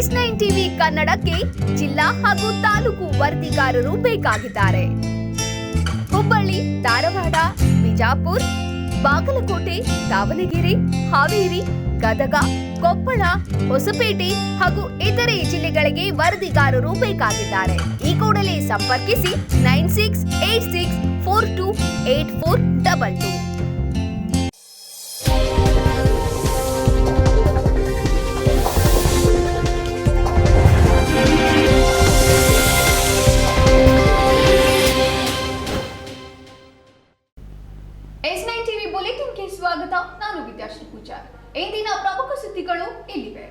S9 TV ಕನ್ನಡಕ್ಕೆ ಜಿಲ್ಲಾ ಹಾಗೂ ತಾಲೂಕು ವರದಿಗಾರರು ಬೇಕಾಗಿದ್ದಾರೆ. ಹುಬ್ಬಳ್ಳಿ, ಧಾರವಾಡ, ಬಿಜಾಪುರ, ಬಾಗಲಕೋಟೆ, ದಾವಣಗೆರೆ, ಹಾವೇರಿ, ಗದಗ, ಕೊಪ್ಪಳ, ಹೊಸಪೇಟೆ ಹಾಗೂ ಇತರೆ ಜಿಲ್ಲೆಗಳಿಗೆ ವರದಿಗಾರರು ಬೇಕಾಗಿದ್ದಾರೆ. ಈ ಕೂಡಲೇ ಸಂಪರ್ಕಿಸಿ 9686428422. S9 ಟಿವಿ ಬುಲೆಟಿನ್ಗೆ ಸ್ವಾಗತ. ನಾನು ವಿದ್ಯಾಶ್ರೀ ಪೂಜಾರ್. ಇಂದಿನ ಪ್ರಮುಖ ಸುದ್ದಿಗಳು ಇಲ್ಲಿವೆ.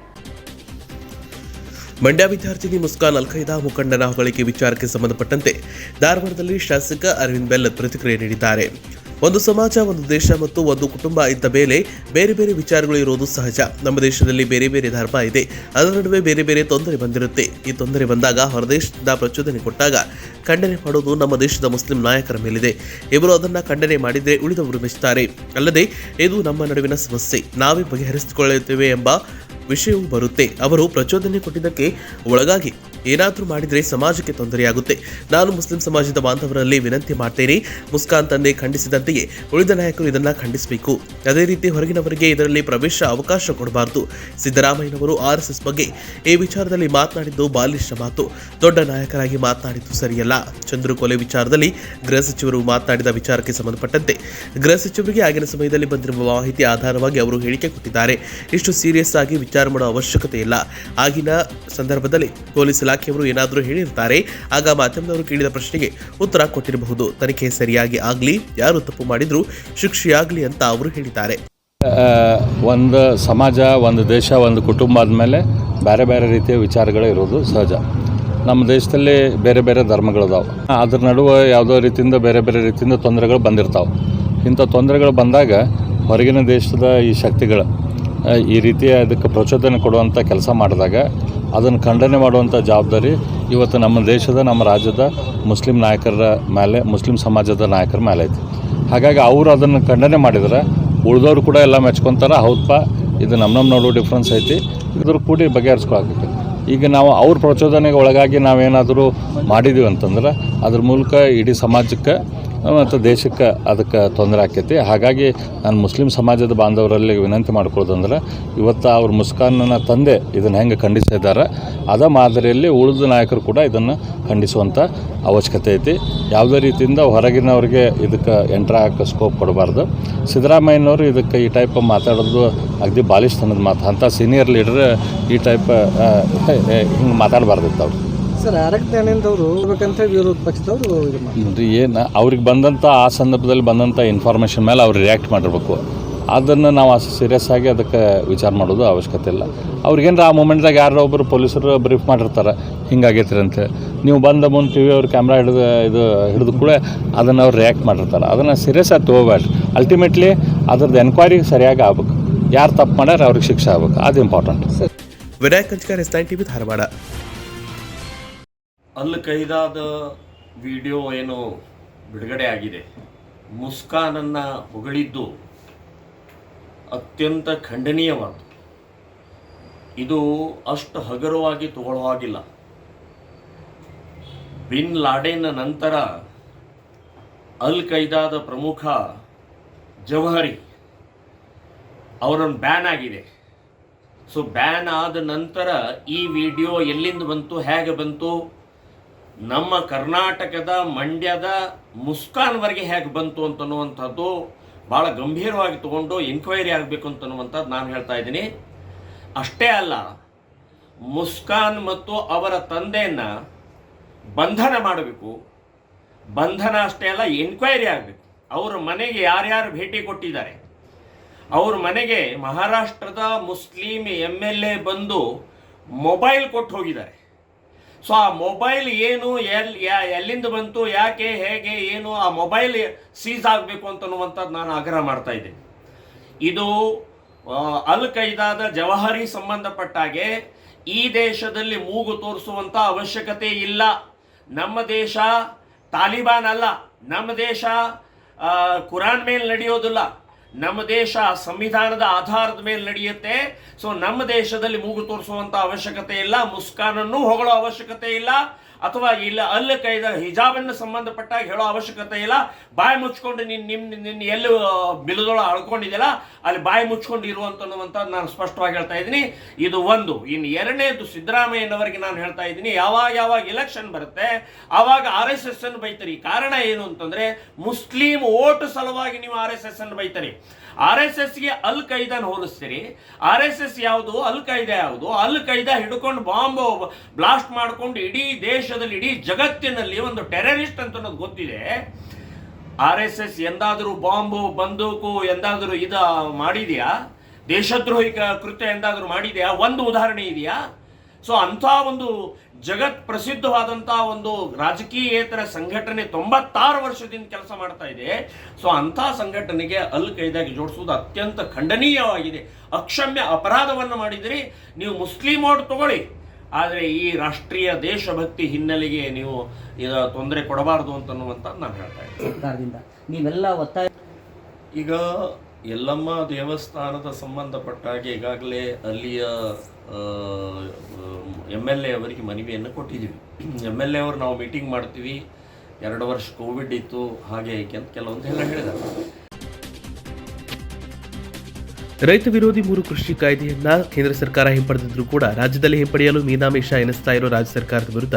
ಮಂಡ್ಯ ವಿದ್ಯಾರ್ಥಿನಿ ಮುಸ್ಕಾನ್ ಅಲ್-ಖೈದಾ ಮುಖಂಡನ ಹೊಗಳಿಕೆ ವಿಚಾರಕ್ಕೆ ಸಂಬಂಧಪಟ್ಟಂತೆ ಧಾರವಾಡದಲ್ಲಿ ಶಾಸಕ ಅರವಿಂದ್ ಬೆಲ್ ಪ್ರತಿಕ್ರಿಯೆ ನೀಡಿದ್ದಾರೆ. ಒಂದು ಸಮಾಜ, ಒಂದು ದೇಶ ಮತ್ತು ಒಂದು ಕುಟುಂಬ ಇದ್ದ ಮೇಲೆ ಬೇರೆ ಬೇರೆ ವಿಚಾರಗಳು ಇರುವುದು ಸಹಜ. ನಮ್ಮ ದೇಶದಲ್ಲಿ ಬೇರೆ ಬೇರೆ ಧರ್ಮ ಇದೆ, ಅದರ ನಡುವೆ ಬೇರೆ ಬೇರೆ ತೊಂದರೆ ಬಂದಿರುತ್ತೆ. ಈ ತೊಂದರೆ ಬಂದಾಗ ಹೊರದೇಶದಿಂದ ಪ್ರಚೋದನೆ ಕೊಟ್ಟಾಗ ಖಂಡನೆ ಮಾಡೋದು ನಮ್ಮ ದೇಶದ ಮುಸ್ಲಿಂ ನಾಯಕರ ಮೇಲಿದೆ. ಇವರು ಅದನ್ನು ಖಂಡನೆ ಮಾಡಿದರೆ ಉಳಿದವರು ಮೆಚ್ಚುತ್ತಾರೆ. ಅಲ್ಲದೆ ಇದು ನಮ್ಮ ನಡುವಿನ ಸಮಸ್ಯೆ, ನಾವೇ ಬಗೆಹರಿಸಿಕೊಳ್ಳುತ್ತೇವೆ ಎಂಬ ವಿಷಯವೂ ಬರುತ್ತೆ. ಅವರು ಪ್ರಚೋದನೆ ಕೊಟ್ಟಿದ್ದಕ್ಕೆ ಒಳಗಾಗಿ ಏನಾದರೂ ಮಾಡಿದರೆ ಸಮಾಜಕ್ಕೆ ತೊಂದರೆಯಾಗುತ್ತೆ. ನಾನು ಮುಸ್ಲಿಂ ಸಮಾಜದ ಬಾಂಧವರಲ್ಲಿ ವಿನಂತಿ ಮಾಡ್ತೇನೆ, ಮುಸ್ಕಾನ್ ತಂದೆ ಖಂಡಿಸಿದಂತೆಯೇ ಉಳಿದ ನಾಯಕರು ಇದನ್ನು ಖಂಡಿಸಬೇಕು. ಅದೇ ರೀತಿ ಹೊರಗಿನವರಿಗೆ ಇದರಲ್ಲಿ ಪ್ರವೇಶ ಅವಕಾಶ ಕೊಡಬಾರದು. ಸಿದ್ದರಾಮಯ್ಯನವರು RSS ಬಗ್ಗೆ ಈ ವಿಚಾರದಲ್ಲಿ ಮಾತನಾಡಿದ್ದು ಬಾಲಿಶ ಮಾತು. ದೊಡ್ಡ ನಾಯಕರಾಗಿ ಮಾತನಾಡಿದ್ದು ಸರಿಯಲ್ಲ. ಚಂದ್ರು ಕೊಲೆ ವಿಚಾರದಲ್ಲಿ ಗೃಹ ಸಚಿವರು ಮಾತನಾಡಿದ ವಿಚಾರಕ್ಕೆ ಸಂಬಂಧಪಟ್ಟಂತೆ ಗೃಹ ಸಚಿವರಿಗೆ ಆಗಿನ ಸಮಯದಲ್ಲಿ ಬಂದಿರುವ ಮಾಹಿತಿ ಆಧಾರವಾಗಿ ಅವರು ಹೇಳಿಕೆ ಕೊಟ್ಟಿದ್ದಾರೆ. ಇಷ್ಟು ಸೀರಿಯಸ್ ಆಗಿ ವಿಚಾರ ಮಾಡೋ ಅವಶ್ಯಕತೆ ಇಲ್ಲ. ಆಗಿನ ಸಂದರ್ಭದಲ್ಲಿ ಪೊಲೀಸ್ ಇಲಾಖೆಯವರು ಏನಾದರೂ ಹೇಳಿರ್ತಾರೆ, ಆಗ ಮಾಧ್ಯಮದವರು ಕೇಳಿದ ಪ್ರಶ್ನೆಗೆ ಉತ್ತರ ಕೊಟ್ಟಿರಬಹುದು. ತನಿಖೆ ಸರಿಯಾಗಿ ಆಗಲಿ, ಯಾರು ತಪ್ಪು ಮಾಡಿದ್ರು ಶಿಕ್ಷೆಯಾಗಲಿ ಅಂತ ಅವರು ಹೇಳಿದ್ದಾರೆ. ಒಂದು ಸಮಾಜ, ಒಂದು ದೇಶ, ಒಂದು ಕುಟುಂಬ ಆದಮೇಲೆ ಬೇರೆ ಬೇರೆ ರೀತಿಯ ವಿಚಾರಗಳು ಇರೋದು ಸಹಜ. ನಮ್ಮ ದೇಶದಲ್ಲಿ ಬೇರೆ ಬೇರೆ ಧರ್ಮಗಳಿದಾವೆ. ಅದ್ರ ನಡುವೆ ಯಾವುದೋ ರೀತಿಯಿಂದ ಬೇರೆ ಬೇರೆ ರೀತಿಯಿಂದ ತೊಂದರೆಗಳು ಬಂದಿರ್ತಾವೆ. ಇಂಥ ತೊಂದರೆಗಳು ಬಂದಾಗ ಹೊರಗಿನ ದೇಶದ ಈ ಶಕ್ತಿಗಳು ಈ ರೀತಿಯ ಅದಕ್ಕೆ ಪ್ರಚೋದನೆ ಕೊಡುವಂಥ ಕೆಲಸ ಮಾಡಿದಾಗ ಅದನ್ನು ಖಂಡನೆ ಮಾಡುವಂಥ ಜವಾಬ್ದಾರಿ ಇವತ್ತು ನಮ್ಮ ದೇಶದ, ನಮ್ಮ ರಾಜ್ಯದ ಮುಸ್ಲಿಂ ನಾಯಕರ ಮೇಲೆ, ಮುಸ್ಲಿಂ ಸಮಾಜದ ನಾಯಕರ ಮೇಲೆ ಐತಿ. ಹಾಗಾಗಿ ಅವರು ಅದನ್ನು ಖಂಡನೆ ಮಾಡಿದರೆ ಉಳಿದವರು ಕೂಡ ಎಲ್ಲ ಮೆಚ್ಕೊತಾರೆ. ಹೌದಪ್ಪ, ಇದು ನಮ್ಮ ನೋಡೋ ಡಿಫ್ರೆನ್ಸ್ ಐತಿ, ಇದ್ರ ಕೂಡಿ ಬಗೆಹರಿಸ್ಕೊಳಕ್ಕೆ. ಈಗ ನಾವು ಅವ್ರ ಪ್ರಚೋದನೆಗೆ ಒಳಗಾಗಿ ನಾವೇನಾದರೂ ಮಾಡಿದ್ದೀವಿ ಅಂತಂದ್ರೆ ಅದ್ರ ಮೂಲಕ ಇಡೀ ಸಮಾಜಕ್ಕೆ ಮತ್ತು ದೇಶಕ್ಕೆ ಅದಕ್ಕೆ ತೊಂದರೆ ಆಕೈತಿ. ಹಾಗಾಗಿ ನಾನು ಮುಸ್ಲಿಂ ಸಮಾಜದ ಬಾಂಧವರಲ್ಲಿ ವಿನಂತಿ ಮಾಡ್ಕೊಳ್ಳೋದಂದ್ರೆ, ಇವತ್ತು ಅವ್ರ ಮುಸ್ಕಾನ್ನ ತಂದೆ ಇದನ್ನು ಹೆಂಗೆ ಖಂಡಿಸಿದ್ದಾರೆ ಅದ ಮಾದರಿಯಲ್ಲಿ ಉಳಿದ ನಾಯಕರು ಕೂಡ ಇದನ್ನು ಖಂಡಿಸುವಂಥ ಅವಶ್ಯಕತೆ ಐತಿ. ಯಾವುದೇ ರೀತಿಯಿಂದ ಹೊರಗಿನವ್ರಿಗೆ ಇದಕ್ಕೆ ಎಂಟ್ರ್ ಹಾಕೋ ಸ್ಕೋಪ್ ಕೊಡಬಾರ್ದು. ಸಿದ್ದರಾಮಯ್ಯನವರು ಇದಕ್ಕೆ ಈ ಟೈಪ್ ಮಾತಾಡೋದು ಅಗದಿ ಬಾಲಿಷ್ತನದ ಮಾತು. ಅಂಥ ಸೀನಿಯರ್ ಲೀಡರ್ ಈ ಟೈಪ್ ಹಿಂಗೆ ಮಾತಾಡಬಾರ್ದಿತ್ತು ಅವರು. ಸರ್, ಅರಗ್ದಾನಿಂದವರು ಹೋಗ್ಬೇಕಂತ ವಿರೋಧ ಪಕ್ಷದವರು ಏನು ಅವ್ರಿಗೆ ಬಂದಂಥ ಆ ಸಂದರ್ಭದಲ್ಲಿ ಬಂದಂಥ ಇನ್ಫಾರ್ಮೇಷನ್ ಮೇಲೆ ಅವ್ರು ರಿಯಾಕ್ಟ್ ಮಾಡಿರ್ಬೇಕು. ಅದನ್ನು ನಾವು ಅಷ್ಟು ಸೀರಿಯಸ್ ಆಗಿ ಅದಕ್ಕೆ ವಿಚಾರ ಮಾಡೋದು ಅವಶ್ಯಕತೆ ಇಲ್ಲ. ಅವ್ರಿಗೇನಾರ ಆ ಮೂಮೆಂಟ್ದಾಗ ಯಾರೋ ಒಬ್ಬರು ಪೊಲೀಸರು ಬ್ರೀಫ್ ಮಾಡಿರ್ತಾರೆ, ಹಿಂಗಾಗೈತ್ರಿ ಅಂತ. ನೀವು ಬಂದ ಮುಂದೆ TV ಅವ್ರ ಕ್ಯಾಮ್ರಾ ಹಿಡಿದು ಕೂಡ ಅದನ್ನು ಅವ್ರು ರಿಯಾಕ್ಟ್ ಮಾಡಿರ್ತಾರೆ. ಅದನ್ನು ಸೀರಿಯಸ್ ಆಗಿ ತೊಗೋಬೇಡ್ರಿ. ಅಲ್ಟಿಮೇಟ್ಲಿ ಅದ್ರದ್ದು ಎನ್ಕ್ವೈರಿ ಸರಿಯಾಗಿ ಆಗ್ಬೇಕು. ಯಾರು ತಪ್ಪು ಮಾಡ್ಯಾರ ಅವ್ರಿಗೆ ಶಿಕ್ಷೆ ಆಗ್ಬೇಕು, ಅದು important. Vinayak Kanchikar, S9 TV, Dharwad. ಅಲ್-ಖೈದಾದ ವಿಡಿಯೋ ಏನು ಬಿಡುಗಡೆ ಆಗಿದೆ, ಮುಸ್ಕಾನನ್ನು ಹೊಗಳಿದ್ದು ಅತ್ಯಂತ ಖಂಡನೀಯವಾದ. ಇದು ಅಷ್ಟು ಹಗುರವಾಗಿ ತಗೊಳ್ಳುವಾಗಿಲ್ಲ. ಬಿನ್ ಲಾಡೆನ್ ನಂತರ ಅಲ್-ಖೈದಾದ ಪ್ರಮುಖ ಜವಹರಿ ಅವರನ್ನು ಬ್ಯಾನ್ ಆಗಿದೆ. ಸೊ ಬ್ಯಾನ್ ಆದ ನಂತರ ಈ ವಿಡಿಯೋ ಎಲ್ಲಿಂದ ಬಂತು, ಹೇಗೆ ಬಂತು, ನಮ್ಮ ಕರ್ನಾಟಕದ ಮಂಡ್ಯದ ಮುಸ್ಕಾನ್ವರೆಗೆ ಹೇಗೆ ಬಂತು ಅಂತನ್ನುವಂಥದ್ದು ಭಾಳ ಗಂಭೀರವಾಗಿ ತಗೊಂಡು ಎನ್ಕ್ವೈರಿ ಆಗಬೇಕು ಅಂತನ್ನುವಂಥದ್ದು ನಾನು ಹೇಳ್ತಾ ಇದ್ದೀನಿ. ಅಷ್ಟೇ ಅಲ್ಲ, ಮುಸ್ಕಾನ್ ಮತ್ತು ಅವರ ತಂದೆಯನ್ನು ಬಂಧನ ಮಾಡಬೇಕು. ಬಂಧನ ಅಷ್ಟೇ ಅಲ್ಲ, ಎನ್ಕ್ವೈರಿ ಆಗಬೇಕು. ಅವರ ಮನೆಗೆ ಯಾರ್ಯಾರು ಭೇಟಿ ಕೊಟ್ಟಿದ್ದಾರೆ, ಅವ್ರ ಮನೆಗೆ ಮಹಾರಾಷ್ಟ್ರದ ಮುಸ್ಲಿಂ MLA ಬಂದು ಮೊಬೈಲ್ ಕೊಟ್ಟು ಹೋಗಿದ್ದಾರೆ. ಸೊ ಆ ಮೊಬೈಲ್ ಏನು, ಎಲ್ಲಿಂದ ಬಂತು, ಯಾಕೆ, ಹೇಗೆ, ಏನು, ಆ ಮೊಬೈಲ್ ಸೀಸ್ ಆಗಬೇಕು ಅಂತನ್ನುವಂಥದ್ದು ನಾನು ಆಗ್ರಹ ಮಾಡ್ತಾ ಇದ್ದೇನೆ. ಇದು ಅಲ್-ಖೈದಾದ ಜವಹರಿ ಸಂಬಂಧಪಟ್ಟಾಗೆ ಈ ದೇಶದಲ್ಲಿ ಮೂಗು ತೋರಿಸುವಂಥ ಅವಶ್ಯಕತೆ ಇಲ್ಲ. ನಮ್ಮ ದೇಶ ತಾಲಿಬಾನ್ ಅಲ್ಲ, ನಮ್ಮ ದೇಶ ಕುರಾನ್ ಮೇಲೆ ನಡೆಯೋದಿಲ್ಲ, ನಮ್ಮ ದೇಶ ಸಂವಿಧಾನದ ಆಧಾರದ ಮೇಲೆ ನಡೆಯುತ್ತೆ. ಸೊ ನಮ್ಮ ದೇಶದಲ್ಲಿ ಮೂಗು ತೋರಿಸುವಂಥ ಅವಶ್ಯಕತೆ ಇಲ್ಲ, ಮುಸ್ಕಾನನ್ನು ಹೊಗಳೋ ಅವಶ್ಯಕತೆ ಇಲ್ಲ, ಅಥವಾ ಇಲ್ಲ ಅಲ್ಲ ಕೈದ ಹಿಜಾಬನ್ನು ಸಂಬಂಧಪಟ್ಟಾಗ ಹೇಳೋ ಅವಶ್ಯಕತೆ ಇಲ್ಲ. ಬಾಯಿ ಮುಚ್ಕೊಂಡು ನಿನ್ನ ಎಲ್ಲಿ ಬಿಲದೊಳ ಅಳ್ಕೊಂಡಿದ್ದಿಲ್ಲ ಅಲ್ಲಿ ಬಾಯಿ ಮುಚ್ಕೊಂಡು ಇರುವಂತ ನಾನು ಸ್ಪಷ್ಟವಾಗಿ ಹೇಳ್ತಾ ಇದ್ದೀನಿ. ಇದು ಒಂದು. ಇನ್ನು ಎರಡನೇದು, ಸಿದ್ದರಾಮಯ್ಯನವರಿಗೆ ನಾನು ಹೇಳ್ತಾ ಇದ್ದೀನಿ, ಯಾವಾಗ ಎಲೆಕ್ಷನ್ ಬರುತ್ತೆ ಆವಾಗ RSS ಅನ್ನು ಬೈತಾರೆ. ಕಾರಣ ಏನು ಅಂತಂದ್ರೆ ಮುಸ್ಲಿಂ ಓಟ್ ಸಲುವಾಗಿ ನೀವು RSS ಅನ್ನು ಬೈತಾರೆ. RSSಗೆ ಅಲ್ ಖೈದಾನ ಹೋಲಿಸ್ತೀರಿ. RSS ಯಾವುದು, ಅಲ್ ಖೈದಾ ಯಾವುದು? ಅಲ್ ಖೈದಾ ಹಿಡ್ಕೊಂಡು ಬಾಂಬ್ ಬ್ಲಾಸ್ಟ್ ಮಾಡ್ಕೊಂಡು ಇಡೀ ದೇಶದಲ್ಲಿ, ಇಡೀ ಜಗತ್ತಿನಲ್ಲಿ ಒಂದು ಟೆರರಿಸ್ಟ್ ಅಂತ ಅನ್ನೋದು ಗೊತ್ತಿದೆ. RSS ಎಂದಾದರೂ ಬಾಂಬು ಬಂದೂಕು ಎಂದಾದರೂ ಮಾಡಿದೆಯಾ? ದೇಶದ್ರೋಹಿ ಕೃತ್ಯ ಎಂದಾದರೂ ಮಾಡಿದೆಯಾ? ಒಂದು ಉದಾಹರಣೆ ಇದೆಯಾ? ಸೊ ಅಂಥ ಒಂದು ಜಗತ್ ಪ್ರಸಿದ್ಧವಾದಂಥ ಒಂದು ರಾಜಕೀಯೇತರ ಸಂಘಟನೆ 96 ವರ್ಷದಿಂದ ಕೆಲಸ ಮಾಡ್ತಾ ಇದೆ. ಸೊ ಅಂಥ ಸಂಘಟನೆಗೆ ಅಲ್ ಖೈದಾಗೆ ಜೋಡಿಸುವುದು ಅತ್ಯಂತ ಖಂಡನೀಯವಾಗಿದೆ. ಅಕ್ಷಮ್ಯ ಅಪರಾಧವನ್ನು ಮಾಡಿದಿರಿ. ನೀವು ಮುಸ್ಲಿಂ ಓಟ್ ತಗೊಳ್ಳಿ, ಆದರೆ ಈ ರಾಷ್ಟ್ರೀಯ ದೇಶಭಕ್ತಿ ಹಿನ್ನೆಲೆಗೆ ನೀವು ತೊಂದರೆ ಕೊಡಬಾರ್ದು ಅಂತನ್ನುವಂಥ ನಾನು ಹೇಳ್ತಾ ಇದ್ದೀನಿ. ಸರ್ಕಾರದಿಂದ ನೀವೆಲ್ಲ ಒತ್ತಾಯ ಈಗ ಯಲ್ಲಮ್ಮ ದೇವಸ್ಥಾನದ ಸಂಬಂಧಪಟ್ಟಾಗ ಈಗಾಗಲೇ ಅಲ್ಲಿಯ MLA ಅವರಿಗೆ ಮನವಿಯನ್ನು ಕೊಟ್ಟಿದ್ದೀವಿ. MLA ಅವರು ನಾವು ಮೀಟಿಂಗ್ ಮಾಡ್ತೀವಿ, 2 ವರ್ಷ ಕೋವಿಡ್ ಇತ್ತು, ಹಾಗೆ ಅಂತ ಕೆಲವೊಂದು ಹೇಳಿದ್ದಾರೆ. ರೈತ ವಿರೋಧಿ 3 ಕೃಷಿ ಕಾಯ್ದೆಯನ್ನ ಕೇಂದ್ರ ಸರ್ಕಾರ ಹಿಂಪಡೆದಿದ್ರೂ ಕೂಡ ರಾಜ್ಯದಲ್ಲಿ ಹಿಂಪಡೆಯಲು ಮೀನಾಮೇಷ ಎನಿಸ್ತಾ ಇರೋ ರಾಜ್ಯ ಸರ್ಕಾರದ ವಿರುದ್ಧ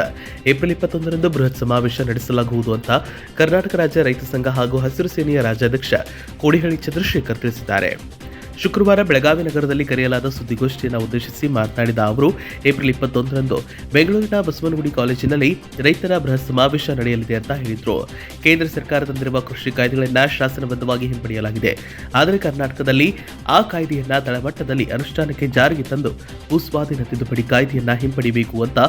ಏಪ್ರಿಲ್ 21ರಂದು ಬೃಹತ್ ಸಮಾವೇಶ ನಡೆಸಲಾಗುವುದು ಅಂತ ಕರ್ನಾಟಕ ರಾಜ್ಯ ರೈತ ಸಂಘ ಹಾಗೂ ಹಸಿರು ಸೇನೆಯ ರಾಜ್ಯಾಧ್ಯಕ್ಷ ಕೋಡಿಹಳ್ಳಿ ಚಂದ್ರಶೇಖರ್ ತಿಳಿಸಿದ್ದಾರೆ. ಶುಕ್ರವಾರ ಬೆಳಗಾವಿ ನಗರದಲ್ಲಿ ಕರೆಯಲಾದ ಸುದ್ದಿಗೋಷ್ಠಿಯನ್ನು ಉದ್ದೇಶಿಸಿ ಮಾತನಾಡಿದ ಅವರು, ಏಪ್ರಿಲ್ 21ರಂದು ಬೆಂಗಳೂರಿನ ಬಸವನಗುಡಿ ಕಾಲೇಜಿನಲ್ಲಿ ರೈತರ ಬೃಹತ್ ಸಮಾವೇಶ ನಡೆಯಲಿದೆ ಅಂತ ಹೇಳಿದರು. ಕೇಂದ್ರ ಸರ್ಕಾರ ತಂದಿರುವ ಕೃಷಿ ಕಾಯ್ದೆಗಳನ್ನು ಶಾಸನಬದ್ಧವಾಗಿ ಹಿಂಪಡೆಯಲಾಗಿದೆ. ಆದರೆ ಕರ್ನಾಟಕದಲ್ಲಿ ಆ ಕಾಯ್ದೆಯನ್ನ ತಳಮಟ್ಟದಲ್ಲಿ ಅನುಷ್ಠಾನಕ್ಕೆ ಜಾರಿಗೆ ತಂದು ಭೂಸ್ವಾಧೀನ ತಿದ್ದುಪಡಿ ಕಾಯ್ದೆಯನ್ನ ಹಿಂಪಡಿಬೇಕು ಅಂತ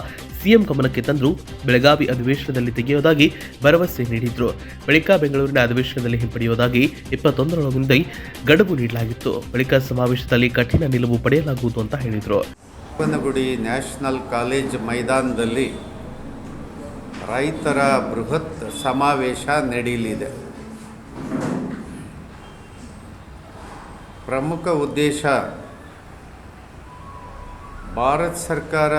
ಸಿಎಂ ಗಮನಕ್ಕೆ ತಂದು ಬೆಳಗಾವಿ ಅಧಿವೇಶನದಲ್ಲಿ ತೆಗೆಯುವುದಾಗಿ ಭರವಸೆ ನೀಡಿದ್ರು. ಬಳಿಕ ಬೆಂಗಳೂರಿನ ಅಧಿವೇಶನದಲ್ಲಿ ಹಿಂಪಡೆಯುವುದಾಗಿ 21ರೊಳಗೆ ಗಡುವು ನೀಡಲಾಗಿತ್ತು. ಬಳಿಕ ಸಮಾವೇಶದಲ್ಲಿ ಕಠಿಣ ನಿಲುವು ಪಡೆಯಲಾಗುವುದು ಅಂತ ಹೇಳಿದರು. ಬಸವನಗುಡಿ ನ್ಯಾಷನಲ್ ಕಾಲೇಜ್ ಮೈದಾನದಲ್ಲಿ ರೈತರ ಬೃಹತ್ ಸಮಾವೇಶ ನಡೆಯಲಿದೆ. ಪ್ರಮುಖ ಉದ್ದೇಶ ಭಾರತ ಸರ್ಕಾರ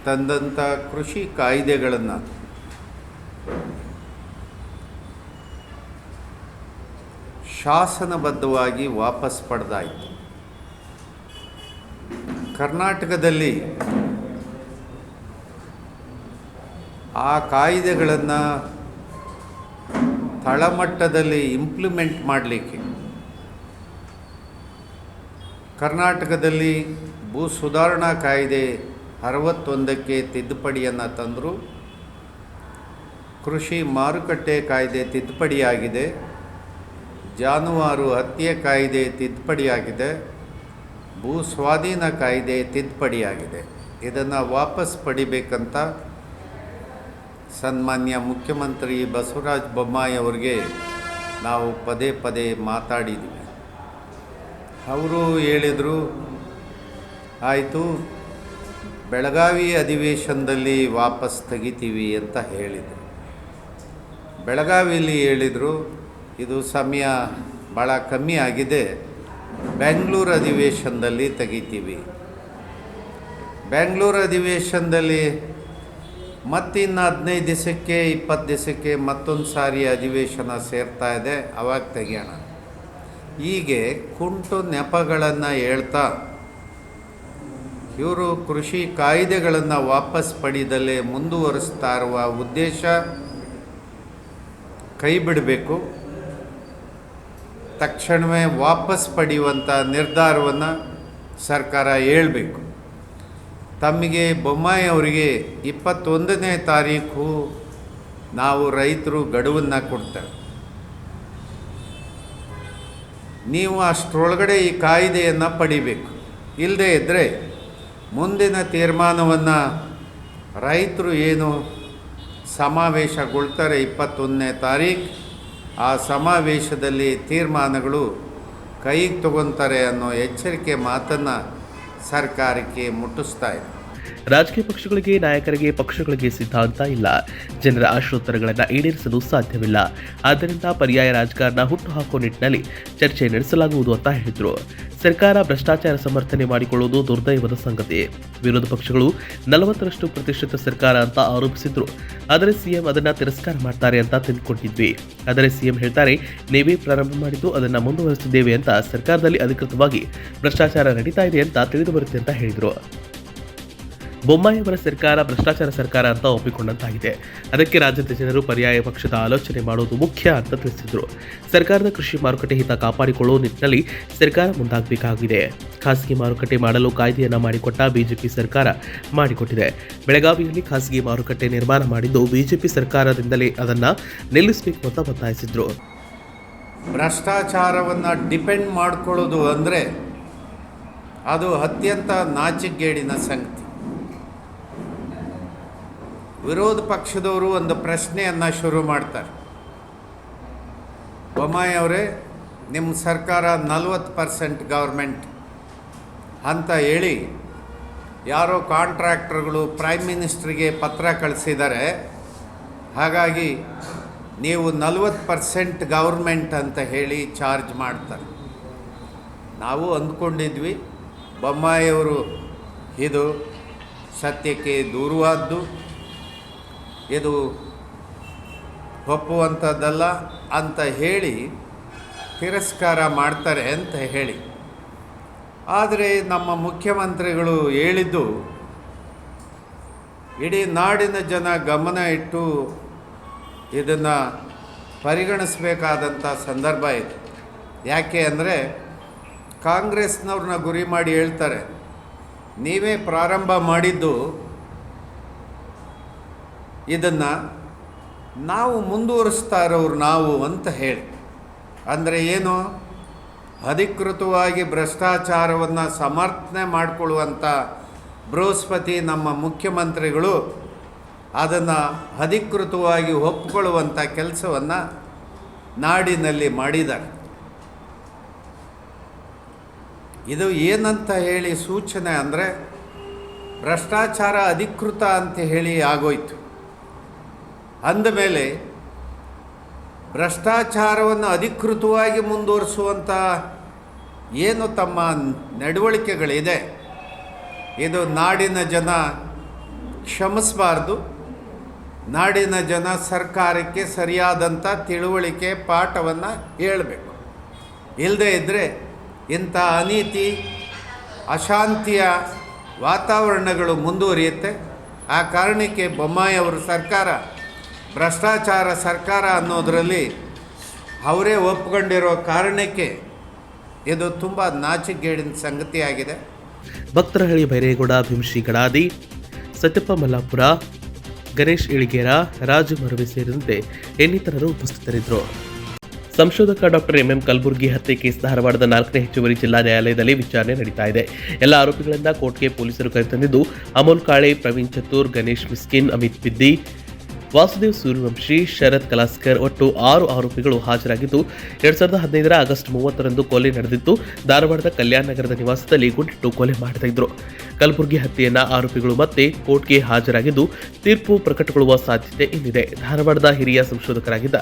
ತಂದಂಥ ಕೃಷಿ ಕಾಯ್ದೆಗಳನ್ನು ಶಾಸನಬದ್ಧವಾಗಿ ವಾಪಸ್ ಪಡೆದಾಯಿತು. ಕರ್ನಾಟಕದಲ್ಲಿ ಆ ಕಾಯ್ದೆಗಳನ್ನು ತಳಮಟ್ಟದಲ್ಲಿ ಇಂಪ್ಲಿಮೆಂಟ್ ಮಾಡಲಿಕ್ಕೆ ಕರ್ನಾಟಕದಲ್ಲಿ ಭೂ ಸುಧಾರಣಾ ಕಾಯ್ದೆ 61ಕ್ಕೆ ತಿದ್ದುಪಡಿಯನ್ನು ತಂದರು. ಕೃಷಿ ಮಾರುಕಟ್ಟೆ ಕಾಯ್ದೆ ತಿದ್ದುಪಡಿಯಾಗಿದೆ. ಜಾನುವಾರು ಹತ್ಯೆ ಕಾಯ್ದೆ ತಿದ್ದುಪಡಿಯಾಗಿದೆ. ಭೂ ಸ್ವಾಧೀನ ಕಾಯ್ದೆ ತಿದ್ದುಪಡಿಯಾಗಿದೆ. ಇದನ್ನು ವಾಪಸ್ ಪಡಿಬೇಕಂತ ಸನ್ಮಾನ್ಯ ಮುಖ್ಯಮಂತ್ರಿ ಬಸವರಾಜ ಬೊಮ್ಮಾಯಿ ಅವರಿಗೆ ನಾವು ಪದೇ ಪದೇ ಮಾತಾಡಿದ್ವಿ. ಅವರು ಹೇಳಿದರು, ಆಯಿತು ಬೆಳಗಾವಿ ಅಧಿವೇಶನದಲ್ಲಿ ವಾಪಸ್ ತೆಗಿತೀವಿ ಅಂತ ಹೇಳಿದರು. ಬೆಳಗಾವಿಯಲ್ಲಿ ಹೇಳಿದರು, ಇದು ಸಮಯ ಭಾಳ ಕಮ್ಮಿ ಆಗಿದೆ, ಬೆಂಗಳೂರು ಅಧಿವೇಶನದಲ್ಲಿ ತೆಗಿತೀವಿ. ಬೆಂಗಳೂರು ಅಧಿವೇಶನದಲ್ಲಿ ಮತ್ತಿನ್ನು 15 ದಿವಸಕ್ಕೆ 20 ದಿವಸಕ್ಕೆ ಮತ್ತೊಂದು ಸಾರಿ ಅಧಿವೇಶನ ಸೇರ್ತಾ ಇದೆ, ಅವಾಗ ತೆಗೆಯೋಣ. ಹೀಗೆ ಕುಂಟು ನೆಪಗಳನ್ನು ಹೇಳ್ತಾ ಇವರು ಕೃಷಿ ಕಾಯ್ದೆಗಳನ್ನು ವಾಪಸ್ ಪಡೆದಲ್ಲೇ ಮುಂದುವರಿಸ್ತಾ ಇರುವ ಉದ್ದೇಶ ಕೈ ಬಿಡಬೇಕು. ತಕ್ಷಣವೇ ವಾಪಸ್ ಪಡೆಯುವಂಥ ನಿರ್ಧಾರವನ್ನು ಸರ್ಕಾರ ಹೇಳಬೇಕು. ತಮಗೆ ಬೊಮ್ಮಾಯಿ ಅವರಿಗೆ 21ನೇ ತಾರೀಕು ನಾವು ರೈತರು ಗಡುವನ್ನು ಕೊಡ್ತೇವೆ, ನೀವು ಅಷ್ಟರೊಳಗಡೆ ಈ ಕಾಯ್ದೆಯನ್ನು ಪಡಿಬೇಕು. ಇಲ್ಲದೇ ಇದ್ದರೆ ಮುಂದಿನ ತೀರ್ಮಾನವನ್ನು ರೈತರು ಏನು ಸಮಾವೇಶಗೊಳ್ತಾರೆ 21ನೇ ತಾರೀಕು, ಆ ಸಮಾವೇಶದಲ್ಲಿ ತೀರ್ಮಾನಗಳು ಕೈಗೆ ತಗೊತಾರೆ ಅನ್ನೋ ಎಚ್ಚರಿಕೆ ಮಾತನ್ನು ಸರ್ಕಾರಕ್ಕೆ ಮುಟ್ಟಿಸ್ತಾ ಇದೆ. ರಾಜಕೀಯ ಪಕ್ಷಗಳಿಗೆ, ನಾಯಕರಿಗೆ, ಪಕ್ಷಗಳಿಗೆ ಸಿದ್ಧಾಂತ ಇಲ್ಲ. ಜನರ ಆಶೋತ್ತರಗಳನ್ನು ಈಡೇರಿಸಲು ಸಾಧ್ಯವಿಲ್ಲ. ಆದ್ದರಿಂದ ಪರ್ಯಾಯ ರಾಜಕಾರಣ ಹುಟ್ಟುಹಾಕುವ ನಿಟ್ಟಿನಲ್ಲಿ ಚರ್ಚೆ ನಡೆಸಲಾಗುವುದು ಅಂತ ಹೇಳಿದರು. ಸರ್ಕಾರ ಭ್ರಷ್ಟಾಚಾರ ಸಮರ್ಥನೆ ಮಾಡಿಕೊಳ್ಳುವುದು ದುರ್ದೈವದ ಸಂಗತಿ. ವಿರೋಧ ಪಕ್ಷಗಳು 40% ಸರ್ಕಾರ ಅಂತ ಆರೋಪಿಸಿದ್ರು. ಆದರೆ ಸಿಎಂ ಅದನ್ನ ತಿರಸ್ಕಾರ ಮಾಡ್ತಾರೆ ಅಂತ ತಿಳ್ಕೊಂಡಿದ್ವಿ. ಆದರೆ ಸಿಎಂ ಹೇಳ್ತಾರೆ, ನೀವೇ ಪ್ರಾರಂಭ ಮಾಡಿದ್ದು, ಅದನ್ನ ಮುಂದುವರಿಸಿದ್ದೇವೆ ಅಂತ. ಸರ್ಕಾರದಲ್ಲಿ ಅಧಿಕೃತವಾಗಿ ಭ್ರಷ್ಟಾಚಾರ ನಡೀತಾ ಇದೆ ಅಂತ ತಿಳಿದು ಬರುತ್ತೆ ಅಂತ ಹೇಳಿದರು. ಬೊಮ್ಮಾಯಿ ಅವರ ಸರ್ಕಾರ ಭ್ರಷ್ಟಾಚಾರ ಸರ್ಕಾರ ಅಂತ ಒಪ್ಪಿಕೊಂಡಂತಾಗಿದೆ. ಅದಕ್ಕೆ ರಾಜ್ಯದ ಜನರು ಪರ್ಯಾಯ ಪಕ್ಷದ ಆಲೋಚನೆ ಮಾಡೋದು ಮುಖ್ಯ ಅಂತ ತಿಳಿಸಿದರು. ಸರ್ಕಾರದ ಕೃಷಿ ಮಾರುಕಟ್ಟೆ ಹಿತ ಕಾಪಾಡಿಕೊಳ್ಳುವ ನಿಟ್ಟಿನಲ್ಲಿ ಸರ್ಕಾರ ಮುಂದಾಗಬೇಕಾಗಿದೆ. ಖಾಸಗಿ ಮಾರುಕಟ್ಟೆ ಮಾಡಲು ಕಾಯ್ದೆಯನ್ನ ಮಾಡಿಕೊಟ್ಟ ಬಿಜೆಪಿ ಸರ್ಕಾರ ಮಾಡಿಕೊಟ್ಟಿದೆ. ಬೆಳಗಾವಿಯಲ್ಲಿ ಖಾಸಗಿ ಮಾರುಕಟ್ಟೆ ನಿರ್ಮಾಣ ಮಾಡಿದ್ದು ಬಿಜೆಪಿ ಸರ್ಕಾರದಿಂದಲೇ ಅದನ್ನ ನಿಲ್ಲಿಸಬೇಕು ಅಂತ ಒತ್ತಾಯಿಸಿದ್ರು. ಭ್ರಷ್ಟಾಚಾರವನ್ನು ಡಿಪೆಂಡ್ ಮಾಡ್ಕೊಳ್ಳೋದು ಅಂದರೆ ಅದು ಅತ್ಯಂತ ನಾಚಿಕೆಗೇಡಿನ ಸಂಗತಿ. ವಿರೋಧ ಪಕ್ಷದವರು ಒಂದು ಪ್ರಶ್ನೆಯನ್ನು ಶುರು ಮಾಡ್ತಾರೆ. ಬೊಮ್ಮಾಯಿ ಅವರೇ, ನಿಮ್ಮ ಸರ್ಕಾರ 40% ಗೌರ್ಮೆಂಟ್ ಅಂತ ಹೇಳಿ ಯಾರೋ ಕಾಂಟ್ರಾಕ್ಟರ್ಗಳು ಪ್ರೈಮ್ ಮಿನಿಸ್ಟ್ರಿಗೆ ಪತ್ರ ಕಳಿಸಿದ್ದಾರೆ. ಹಾಗಾಗಿ ನೀವು 40% ಗೌರ್ಮೆಂಟ್ ಅಂತ ಹೇಳಿ ಚಾರ್ಜ್ ಮಾಡ್ತಾರೆ. ನಾವು ಅಂದ್ಕೊಂಡಿದ್ವಿ ಬೊಮ್ಮಾಯಿಯವರು ಇದು ಸತ್ಯಕ್ಕೆ ದೂರವಾದ್ದು, ಇದು ಒಪ್ಪುವಂಥದ್ದಲ್ಲ ಅಂತ ಹೇಳಿ ತಿರಸ್ಕಾರ ಮಾಡ್ತಾರೆ ಅಂತ ಹೇಳಿ. ಆದರೆ ನಮ್ಮ ಮುಖ್ಯಮಂತ್ರಿಗಳು ಹೇಳಿದ್ದು ಇಡೀ ನಾಡಿನ ಜನ ಗಮನ ಇಟ್ಟು ಇದನ್ನು ಪರಿಗಣಿಸಬೇಕಾದಂಥ ಸಂದರ್ಭ ಇದೆ. ಯಾಕೆ ಅಂದರೆ ಕಾಂಗ್ರೆಸ್ನವ್ರನ್ನ ಗುರಿ ಮಾಡಿ ಹೇಳ್ತಾರೆ, ನೀವೇ ಪ್ರಾರಂಭ ಮಾಡಿದ್ದು, ಇದನ್ನು ನಾವು ಮುಂದುವರಿಸ್ತಾ ಇರೋರು ನಾವು ಅಂತ ಹೇಳಿ. ಅಂದರೆ ಏನು, ಅಧಿಕೃತವಾಗಿ ಭ್ರಷ್ಟಾಚಾರವನ್ನು ಸಮರ್ಥನೆ ಮಾಡಿಕೊಳ್ಳುವಂಥ ಬೃಹಸ್ಪತಿ ನಮ್ಮ ಮುಖ್ಯಮಂತ್ರಿಗಳು ಅದನ್ನು ಅಧಿಕೃತವಾಗಿ ಒಪ್ಪಿಕೊಳ್ಳುವಂಥ ಕೆಲಸವನ್ನು ನಾಡಿನಲ್ಲಿ ಮಾಡಿದ್ದಾರೆ. ಇದು ಏನಂತ ಹೇಳಿ ಸೂಚನೆ ಅಂದರೆ ಭ್ರಷ್ಟಾಚಾರ ಅಧಿಕೃತ ಅಂತ ಹೇಳಿ ಆಗೋಯ್ತು. ಅಂದಮೇಲೆ ಭ್ರಷ್ಟಾಚಾರವನ್ನು ಅಧಿಕೃತವಾಗಿ ಮುಂದುವರಿಸುವಂಥ ಏನು ತಮ್ಮ ನಡವಳಿಕೆಗಳಿದೆ, ಇದು ನಾಡಿನ ಜನ ಕ್ಷಮಿಸಬಾರ್ದು. ನಾಡಿನ ಜನ ಸರ್ಕಾರಕ್ಕೆ ಸರಿಯಾದಂಥ ತಿಳುವಳಿಕೆ ಪಾಠವನ್ನು ಹೇಳಬೇಕು. ಇಲ್ಲದೇ ಇದ್ದರೆ ಇಂಥ ಅನೀತಿ, ಅಶಾಂತಿಯ ವಾತಾವರಣಗಳು ಮುಂದುವರಿಯುತ್ತೆ. ಆ ಕಾರಣಕ್ಕೆ ಬೊಮ್ಮಾಯಿ ಅವರ ಸರ್ಕಾರ ಭ್ರಷ್ಟಾಚಾರ ಸರ್ಕಾರ ಅನ್ನೋದರಲ್ಲಿ ಅವರೇ ಒಪ್ಕೊಂಡಿರೋ ಕಾರಣಕ್ಕೆ ಇದು ತುಂಬ ನಾಚಿಕೆಗೇಡಿನ ಸಂಗತಿಯಾಗಿದೆ. ಭಕ್ತರಹಳ್ಳಿ ಬೈರೇಗೌಡ, ಭೀಮಶ್ರೀ ಗಡಾದಿ, ಸತ್ಯಪ್ಪ ಮಲ್ಲಾಪುರ, ಗಣೇಶ್ ಇಳಿಗೇರ, ರಾಜು ಮರವೆ ಸೇರಿದಂತೆ ಇನ್ನಿತರರು ಉಪಸ್ಥಿತರಿದ್ದರು. ಸಂಶೋಧಕ ಡಾಕ್ಟರ್ ಎಂಎಂ ಕಲಬುರ್ಗಿ ಹತ್ಯೆ ಕೇಸ್ ಧಾರವಾಡದ 4ನೇ ಹೆಚ್ಚುವರಿ ಜಿಲ್ಲಾ ನ್ಯಾಯಾಲಯದಲ್ಲಿ ವಿಚಾರಣೆ ನಡೀತಾ ಇದೆ. ಎಲ್ಲ ಆರೋಪಿಗಳಿಂದ ಕೋರ್ಟ್ಗೆ ಪೊಲೀಸರು ಕರೆತಂದಿದ್ದು ಅಮೋಲ್ ಕಾಳೆ, ಪ್ರವೀಣ್ ಚತುರ್, ಗಣೇಶ್ ಮಿಸ್ಕಿನ್, ಅಮಿತ್ ಬಿದ್ದಿ, ವಾಸುದೇವ್ ಸೂರ್ಯವಂಶಿ, ಶರತ್ ಕಲಾಸ್ಕರ್ ಒಟ್ಟು 6 ಆರೋಪಿಗಳು ಹಾಜರಾಗಿದ್ದು 2015 ಆಗಸ್ಟ್ 30ರಂದು ಕೊಲೆ ನಡೆದಿತ್ತು. ಧಾರವಾಡದ ಕಲ್ಯಾಣ ನಗರದ ನಿವಾಸದಲ್ಲಿ ಗುಂಡಿಟ್ಟು ಕೊಲೆ ಮಾಡ್ತಾ ಕಲಬುರ್ಗಿ ಹತ್ಯೆಯನ್ನ ಆರೋಪಿಗಳು ಮತ್ತೆ ಕೋರ್ಟ್ಗೆ ಹಾಜರಾಗಿದ್ದು ತೀರ್ಪು ಪ್ರಕಟಗೊಳ್ಳುವ ಸಾಧ್ಯತೆ ಇಲ್ಲಿದೆ. ಧಾರವಾಡದ ಹಿರಿಯ ಸಂಶೋಧಕರಾಗಿದ್ದ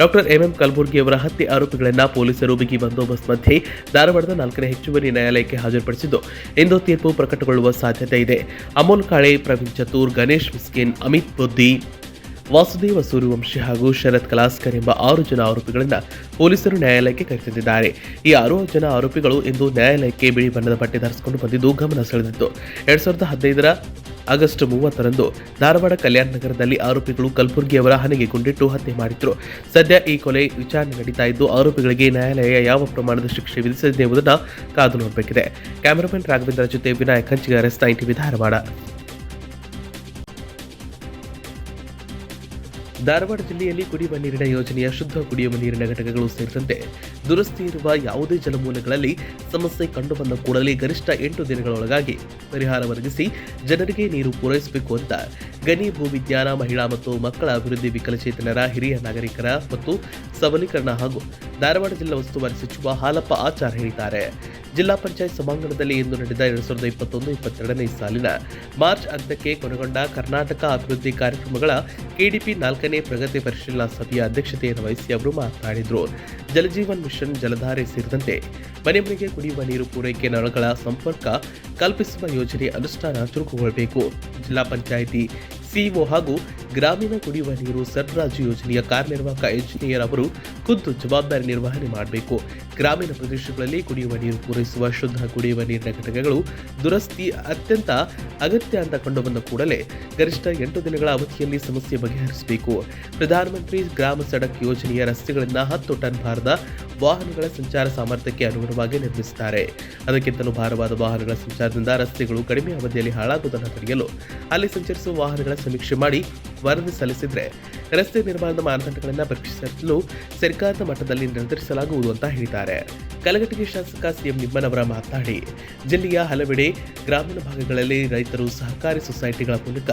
ಡಾಕ್ಟರ್ ಎಂಎಂ ಕಲಬುರ್ಗಿ ಅವರ ಹತ್ಯೆ ಆರೋಪಿಗಳನ್ನ ಪೊಲೀಸರು ಬಿಗಿ ಬಂದೋಬಸ್ತ್ ಮಧ್ಯೆ ಧಾರವಾಡದ 4ನೇ ಹೆಚ್ಚುವರಿ ನ್ಯಾಯಾಲಯಕ್ಕೆ ಹಾಜರುಪಡಿಸಿದ್ದು ಇಂದು ತೀರ್ಪು ಪ್ರಕಟಗೊಳ್ಳುವ ಸಾಧ್ಯತೆ ಇದೆ. ಅಮೋಲ್ ಕಾಳೆ, ಪ್ರವೀಣ್ ಚತುರ್, ಗಣೇಶ್ ಮಿಸ್ಕಿನ್, ಅಮಿತ್ ಬುದ್ದಿ, ವಾಸುದೇವ ಸೂರ್ಯವಂಶಿ ಹಾಗೂ ಶರತ್ ಕಲಾಸ್ಕರ್ ಎಂಬ 6 ಜನ ಆರೋಪಿಗಳಿಂದ ಪೊಲೀಸರು ನ್ಯಾಯಾಲಯಕ್ಕೆ ಕರೆತಂದಿದ್ದಾರೆ. ಈ 6 ಜನ ಆರೋಪಿಗಳು ಇಂದು ನ್ಯಾಯಾಲಯಕ್ಕೆ ಬಿಳಿ ಬಣ್ಣದ ಬಟ್ಟೆ ಧರಿಸಿಕೊಂಡು ಬಂದಿದ್ದು ಗಮನ ಸೆಳೆದಿತ್ತು. 2015 ಆಗಸ್ಟ್ 30ರಂದು ಧಾರವಾಡ ಕಲ್ಯಾಣ ನಗರದಲ್ಲಿ ಆರೋಪಿಗಳು ಕಲಬುರ್ಗಿ ಅವರ ಹಣೆಗೆ ಗುಂಡಿಟ್ಟು ಹತ್ಯೆ ಮಾಡಿದ್ರು. ಸದ್ಯ ಈ ಕೊಲೆ ವಿಚಾರಣೆ ನಡೀತಾ ಇದ್ದು ಆರೋಪಿಗಳಿಗೆ ನ್ಯಾಯಾಲಯ ಯಾವ ಪ್ರಮಾಣದ ಶಿಕ್ಷೆ ವಿಧಿಸಲಿದೆ ಎಂಬುದನ್ನು ಕಾದು ನೋಡಬೇಕಿದೆ. ಕ್ಯಾಮರಾಮನ್ ರಾಘವೇಂದ್ರ ಜೊತೆ ವಿನಾಯಕ್ ಹಂಚಿಗಾರ, S9 TV ಧಾರವಾಡ. ಧಾರವಾಡ ಜಿಲ್ಲೆಯಲ್ಲಿ ಕುಡಿಯುವ ನೀರಿನ ಯೋಜನೆಯ ಶುದ್ಧ ಕುಡಿಯುವ ನೀರಿನ ಘಟಕಗಳು ಸೇರಿದಂತೆ ದುರಸ್ತಿ ಇರುವ ಯಾವುದೇ ಜಲಮೂಲಗಳಲ್ಲಿ ಸಮಸ್ಯೆ ಕಂಡುಬಂದ ಕೂಡಲೇ ಗರಿಷ್ಠ 8 ದಿನಗಳೊಳಗಾಗಿ ಪರಿಹಾರ ಒದಗಿಸಿ ಜನರಿಗೆ ನೀರು ಪೂರೈಸಬೇಕು ಅಂತ ಗಣಿ ಭೂವಿಜ್ಞಾನ, ಮಹಿಳಾ ಮತ್ತು ಮಕ್ಕಳ ಅಭಿವೃದ್ಧಿ, ವಿಕಲಚೇತನರ, ಹಿರಿಯ ನಾಗರಿಕರ ಮತ್ತು ಸಬಲೀಕರಣ ಹಾಗೂ ಧಾರವಾಡ ಜಿಲ್ಲಾ ಉಸ್ತುವಾರಿ ಸಚಿವ ಹಾಲಪ್ಪ ಆಚಾರ್ ಹೇಳಿದ್ದಾರೆ. ಜಿಲ್ಲಾ ಪಂಚಾಯತ್ ಸಭಾಂಗಣದಲ್ಲಿ ಇಂದು ನಡೆದ 2021-22ನೇ ಸಾಲಿನ ಮಾರ್ಚ್ ಅಂತ್ಯಕ್ಕೆ ಕೊನೆಗೊಂಡ ಕರ್ನಾಟಕ ಅಭಿವೃದ್ಧಿ ಕಾರ್ಯಕ್ರಮಗಳ ಕೆಡಿಪಿ 4ನೇ ಪ್ರಗತಿ ಪರಿಶೀಲನಾ ಸಭೆಯ ಅಧ್ಯಕ್ಷತೆಯನ್ನು ವಹಿಸಿ ಅವರು ಮಾತನಾಡಿದರು. ಜಲಜೀವನ್ ಮಿಷನ್, ಜಲಧಾರೆ ಸೇರಿದಂತೆ ಮನೆ ಮನೆಗೆ ಕುಡಿಯುವ ನೀರು ಪೂರೈಕೆ ನಳಗಳ ಸಂಪರ್ಕ ಕಲ್ಪಿಸುವ ಯೋಜನೆ ಅನುಷ್ಠಾನ ಚುರುಕುಗೊಳ್ಳಬೇಕು. ಜಿಲ್ಲಾ ಪಂಚಾಯಿತಿ ಸಿಇಒ ಹಾಗೂ ಗ್ರಾಮೀಣ ಕುಡಿಯುವ ನೀರು ಸರಬರಾಜು ಯೋಜನೆಯ ಕಾರ್ಯನಿರ್ವಾಹಕ ಇಂಜಿನಿಯರ್ ಅವರು ಖುದ್ದು ಜವಾಬ್ದಾರಿ ನಿರ್ವಹಣೆ ಮಾಡಬೇಕು. ಗ್ರಾಮೀಣ ಪ್ರದೇಶಗಳಲ್ಲಿ ಕುಡಿಯುವ ನೀರು ಪೂರೈಸುವ ಶುದ್ಧ ಕುಡಿಯುವ ನೀರಿನ ಘಟಕಗಳು ದುರಸ್ತಿ ಅತ್ಯಂತ ಅಗತ್ಯ ಅಂತ ಕಂಡುಬಂದ ಕೂಡಲೇ ಗರಿಷ್ಠ 8 ದಿನಗಳ ಅವಧಿಯಲ್ಲಿ ಸಮಸ್ಯೆ ಬಗೆಹರಿಸಬೇಕು. ಪ್ರಧಾನಮಂತ್ರಿ ಗ್ರಾಮ ಸಡಕ್ ಯೋಜನೆಯ ರಸ್ತೆಗಳನ್ನು 10 ಟನ್ ಭಾರದ ವಾಹನಗಳ ಸಂಚಾರ ಸಾಮರ್ಥ್ಯಕ್ಕೆ ಅನುಗುಣವಾಗಿ ನಿರ್ಮಿಸುತ್ತಾರೆ. ಅದಕ್ಕಿಂತಲೂ ಭಾರವಾದ ವಾಹನಗಳ ಸಂಚಾರದಿಂದ ರಸ್ತೆಗಳು ಕಡಿಮೆ ಅವಧಿಯಲ್ಲಿ ಹಾಳಾಗುವುದನ್ನು ತಡೆಯಲು ಅಲ್ಲಿ ಸಂಚರಿಸುವ ವಾಹನಗಳ ಸಮೀಕ್ಷೆ ಮಾಡಿ ವರದಿ ಸಲ್ಲಿಸಿದರೆ ರಸ್ತೆ ನಿರ್ಮಾಣದ ಮಾನದಂಡಗಳನ್ನು ಪರೀಕ್ಷಿಸಲು ಸರ್ಕಾರದ ಮಟ್ಟದಲ್ಲಿ ನಿರ್ಧರಿಸಲಾಗುವುದು ಅಂತ ಹೇಳಿದ್ದಾರೆ. ಕಲಘಟಗಿ ಶಾಸಕ ಸಿಎಂ ನಿಮ್ಮನವರ ಮಾತನಾಡಿ, ಜಿಲ್ಲೆಯ ಹಲವೆಡೆ ಗ್ರಾಮೀಣ ಭಾಗಗಳಲ್ಲಿ ರೈತರು ಸಹಕಾರಿ ಸೊಸೈಟಿಗಳ ಮೂಲಕ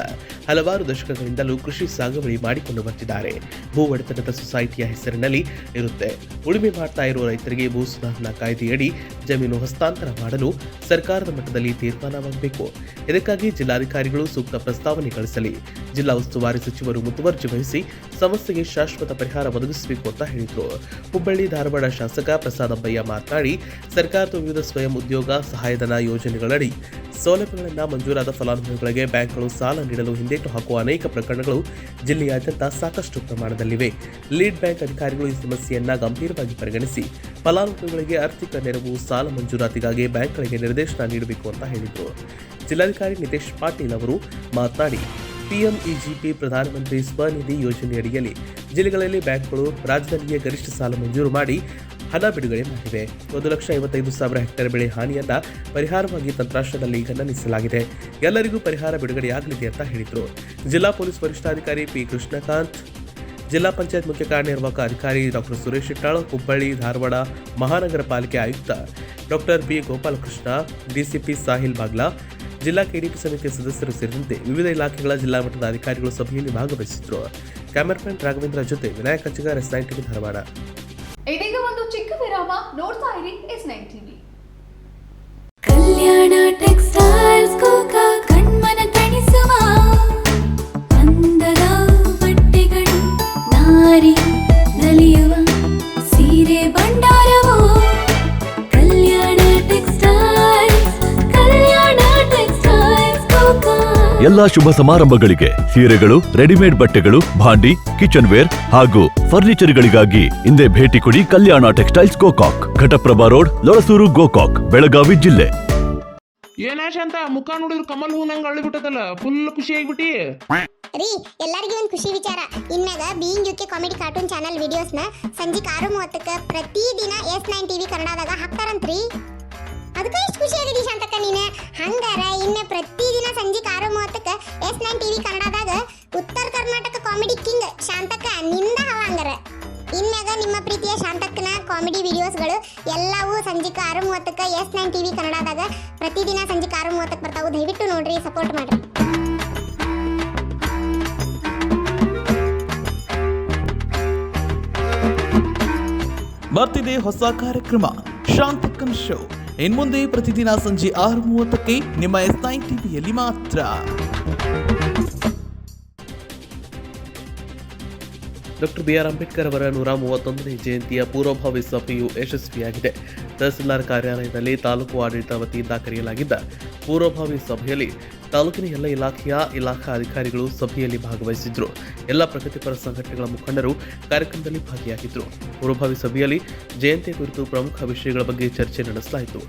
ಹಲವಾರು ದಶಕಗಳಿಂದಲೂ ಕೃಷಿ ಸಾಗುವಳಿ ಮಾಡಿಕೊಂಡು ಬರ್ತಿದ್ದಾರೆ. ಭೂ ಒಡೆತನದ ಸೊಸೈಟಿಯ ಹೆಸರಿನಲ್ಲಿ ಇರುತ್ತೆ. ಉಳುಮೆ ಮಾಡ್ತಾ ಇರುವ ರೈತರಿಗೆ ಭೂ ಸುಧಾರಣಾ ಕಾಯ್ದೆಯಡಿ ಜಮೀನು ಹಸ್ತಾಂತರ ಮಾಡಲು ಸರ್ಕಾರದ ಮಟ್ಟದಲ್ಲಿ ತೀರ್ಮಾನವಾಗಬೇಕು. ಇದಕ್ಕಾಗಿ ಜಿಲ್ಲಾಧಿಕಾರಿಗಳು ಸೂಕ್ತ ಪ್ರಸ್ತಾವನೆ ಕಳಿಸಲಿ. ಜಿಲ್ಲಾ ಉಸ್ತುವಾರಿ ಸಚಿವರು ಮುತುವರ್ಜಿ ವಹಿಸಿ ಸಮಸ್ಯೆಗೆ ಶಾಶ್ವತ ಪರಿಹಾರ ಒದಗಿಸಬೇಕು ಅಂತ ಹೇಳಿದರು. ಹುಬ್ಬಳ್ಳಿ ಧಾರವಾಡ ಶಾಸಕ ಪ್ರಸಾದ್ ಅಬ್ಬಯ್ಯ ಮಾತನಾಡಿ, ಸರ್ಕಾರದ ವಿವಿಧ ಸ್ವಯಂ ಉದ್ಯೋಗ ಸಹಾಯಧನ ಯೋಜನೆಗಳಡಿ ಸೌಲಭ್ಯಗಳನ್ನು ಮಂಜೂರಾದ ಫಲಾನುಭವಿಗಳಿಗೆ ಬ್ಯಾಂಕ್ಗಳು ಸಾಲ ನೀಡಲು ಹಿಂದೇಟು ಹಾಕುವ ಅನೇಕ ಪ್ರಕರಣಗಳು ಜಿಲ್ಲೆಯಾದ್ಯಂತ ಸಾಕಷ್ಟು ಪ್ರಮಾಣದಲ್ಲಿವೆ. ಲೀಡ್ ಬ್ಯಾಂಕ್ ಅಧಿಕಾರಿಗಳು ಈ ಸಮಸ್ಯೆಯನ್ನು ಗಂಭೀರವಾಗಿ ಪರಿಗಣಿಸಿ ಫಲಾನುಭವಿಗಳಿಗೆ ಆರ್ಥಿಕ ನೆರವು, ಸಾಲ ಮಂಜೂರಾತಿಗಾಗಿ ಬ್ಯಾಂಕ್ಗಳಿಗೆ ನಿರ್ದೇಶನ ನೀಡಬೇಕು ಅಂತ ಹೇಳಿದರು. ಜಿಲ್ಲಾಧಿಕಾರಿ ನಿತೇಶ್ ಪಾಟೀಲ್ ಅವರು ಮಾತನಾಡಿ, ಪಿಎಂಇಜಿಪಿ ಪ್ರಧಾನಮಂತ್ರಿ ಸ್ವನಿಧಿ ಯೋಜನೆಯಡಿಯಲ್ಲಿ ಜಿಲ್ಲೆಗಳಲ್ಲಿ ಬ್ಯಾಂಕ್ಗಳು ರಾಜ್ಯದಲ್ಲಿಯೇ ಗರಿಷ್ಠ ಸಾಲ ಮಂಜೂರು ಮಾಡಿ ಹಣ ಬಿಡುಗಡೆ ಮಾಡಿವೆ. 1,55,000 ಹೆಕ್ಟೇರ್ ಬೆಳೆ ಹಾನಿಯನ್ನ ಪರಿಹಾರವಾಗಿ ತಂತ್ರಾಂಶದಲ್ಲಿ ಗಮನಿಸಲಾಗಿದೆ. ಎಲ್ಲರಿಗೂ ಪರಿಹಾರ ಬಿಡುಗಡೆಯಾಗಲಿದೆ ಅಂತ ಹೇಳಿದರು. ಜಿಲ್ಲಾ ಪೊಲೀಸ್ ವರಿಷ್ಠಾಧಿಕಾರಿ ಪಿ ಕೃಷ್ಣಕಾಂತ್, ಜಿಲ್ಲಾ ಪಂಚಾಯತ್ ಮುಖ್ಯ ಕಾರ್ಯನಿರ್ವಾಹಕ ಅಧಿಕಾರಿ ಡಾಕ್ಟರ್ ಸುರೇಶ್ ಇಟ್ಟಾಳ್, ಹುಬ್ಬಳ್ಳಿ ಧಾರವಾಡ ಮಹಾನಗರ ಪಾಲಿಕೆ ಆಯುಕ್ತ doctor B Gopalakrishna, DCP Sahil Bagla, ಜಿಲ್ಲಾ ಕೆಡಿಪಿ ಸಮಿತಿಯ ಸದಸ್ಯರು ಸೇರಿದಂತೆ ವಿವಿಧ ಇಲಾಖೆಗಳ ಜಿಲ್ಲಾ ಮಟ್ಟದ ಅಧಿಕಾರಿಗಳು ಸಭೆಯಲ್ಲಿ ಭಾಗವಹಿಸಿದ್ರು. ಕ್ಯಾಮರಾಮನ್ ರಾಘವೇಂದ್ರ ಜೊತೆ ವಿನಾಯಕ ಕಚ್ಚಿಗಾರ್, S9 ಟಿವಿ ಧಾರವಾಡ. ಇದೀಗ ಒಂದು ಚಿಕ್ಕ ವಿರಾಮ, ನೋಡ್ತಾ ಇರಿ S9 ಟಿವಿ. ಕಲ್ಯಾಣ ಟೆಕ್ಸ್ಟೈಲ್ಸ್ ಕೋಕ ಕಣ್ಮನ ತಣಿಸುವ ಅಂದದ ಬಟ್ಟೆಗಳು, ನಾರಿ ನಲಿಯುವ ಸೀರೆ ಭಂಡಾರವು ಕಲ್ಯಾಣ ಟೆಕ್ಸ್ಟೈಲ್ಸ್, ಕಲ್ಯಾಣ ಟೆಕ್ಸ್ಟೈಲ್ಸ್ ಕೋಕ. ಎಲ್ಲಾ ಶುಭ ಸಮಾರಂಭಗಳಿಗೆ ಸೀರೆಗಳು, ರೆಡಿಮೇಡ್ ಬಟ್ಟೆಗಳು, ಭಾಂಡಿ, ಕಿಚನ್ ವೇರ್ ಹಾಗೂ ಫರ್ನಿಚರ್ಗಳಿಗಾಗಿ ಹಿಂದೆ ಭೇಟಿ ಕೊಡಿ ಕಲ್ಯಾಣ ಟೆಕ್ಸ್ಟೈಲ್ಸ್ ಗೋಕಾಕ್, ಘಟಪ್ರಭಾ ರೋಡ್, ಲೊರಸೂರು, ಗೋಕಾಕ್, ಬೆಳಗಾವಿ ಜಿಲ್ಲೆ. ಏನಾಶ ಅಂತ ಮುಖ ನೋಡಿದ್ರು ಕಮಲ್ ಹೂ ನಂಗೆ ಅಳ್ಳಿಬಿಟ್ಟದಲ್ಲ, ಫುಲ್ ಖುಷಿ ಆಗಿಬಿಟ್ಟಿ ರೀ. ಎಲ್ಲರಿಗೂ ಒಂದು ಖುಷಿ ವಿಚಾರ, ಇನ್ನಾಗ being UK comedy cartoon channel ವಿಡಿಯೋಸ್ನ ಸಂಜೆ 6:30 ಪ್ರತಿದಿನ S9 ಟಿವಿ ಕನ್ನಡದಾಗ ಹಾಕ್ತಾರಂತ್ರಿ. ಅದಕ್ಕೆ ಎಷ್ಟು ಖುಷಿ ಆಗಿದೆ ಶಾಂತಕ್ಕ ನೀನು. ಹಂಗಾರ ಇನ್ನು ಪ್ರತಿದಿನ ಸಂಜೆ 6:30 S9 ಟಿವಿ ಕನ್ನಡದಾಗ ಉತ್ತರ ಕರ್ನಾಟಕ ಕಾಮಿಡಿ ಕಿಂಗ್ ಶಾಂತಕ್ಕ ನಿಂದ ಹವ. ಹಂಗಾರ ಇನ್ಮ್ಯಾಗ ನಿಮ್ಮ ಪ್ರೀತಿಯ ಶಾಂತಕ್ಕನ ಕಾಮಿಡಿ ವಿಡಿಯೋಸ್ಗಳು ಎಲ್ಲವೂ ಸಂಜೆ 6:30 S9 ಟಿವಿ ಕನ್ನಡದಾಗ ಪ್ರತಿದಿನ ಸಂಜೆ 6:30 ಬರ್ತಾವು. ದಯವಿಟ್ಟು ನೋಡ್ರಿ, ಸಪೋರ್ಟ್ ಮಾಡ್ರಿ. ಬರ್ತಿದೆ ಹೊಸ ಕಾರ್ಯಕ್ರಮ ಶಾಂತಕ್ಕನ್ ಶೋ. ಇನ್ಮುಂದೆ ಪ್ರತಿದಿನ ಸಂಜೆ 6:30 ನಿಮ್ಮ S9 ಟಿವಿಯಲ್ಲಿ ಮಾತ್ರ. ಡಾಕ್ಟರ್ BR ಅಂಬೇಡ್ಕರ್ ಅವರ 131ನೇ ಜಯಂತಿಯ ಪೂರ್ವಭಾವಿ ಸಭೆಯು ಯಶಸ್ವಿಯಾಗಿದೆ. ತಹಸೀಲ್ದಾರ್ ಕಾರ್ಯಾಲಯದಲ್ಲಿ ತಾಲೂಕು ಆಡಳಿತ ವತಿಯಿಂದ ಕರೆಯಲಾಗಿದ್ದ ಪೂರ್ವಭಾವಿ ಸಭೆಯಲ್ಲಿ ತಾಲೂಕಿನ ಎಲ್ಲ ಇಲಾಖಾ ಅಧಿಕಾರಿಗಳು ಸಭೆಯಲ್ಲಿ ಭಾಗವಹಿಸಿದ್ರು. ಎಲ್ಲ ಪ್ರಗತಿಪರ ಸಂಘಟನೆಗಳ ಮುಖಂಡರು ಕಾರ್ಯಕ್ರಮದಲ್ಲಿ ಭಾಗಿಯಾಗಿದ್ದರು. ಪೂರ್ವಭಾವಿ ಸಭೆಯಲ್ಲಿ ಜಯಂತಿ ಕುರಿತು ಪ್ರಮುಖ ವಿಷಯಗಳ ಬಗ್ಗೆ ಚರ್ಚೆ ನಡೆಸಲಾಯಿತು.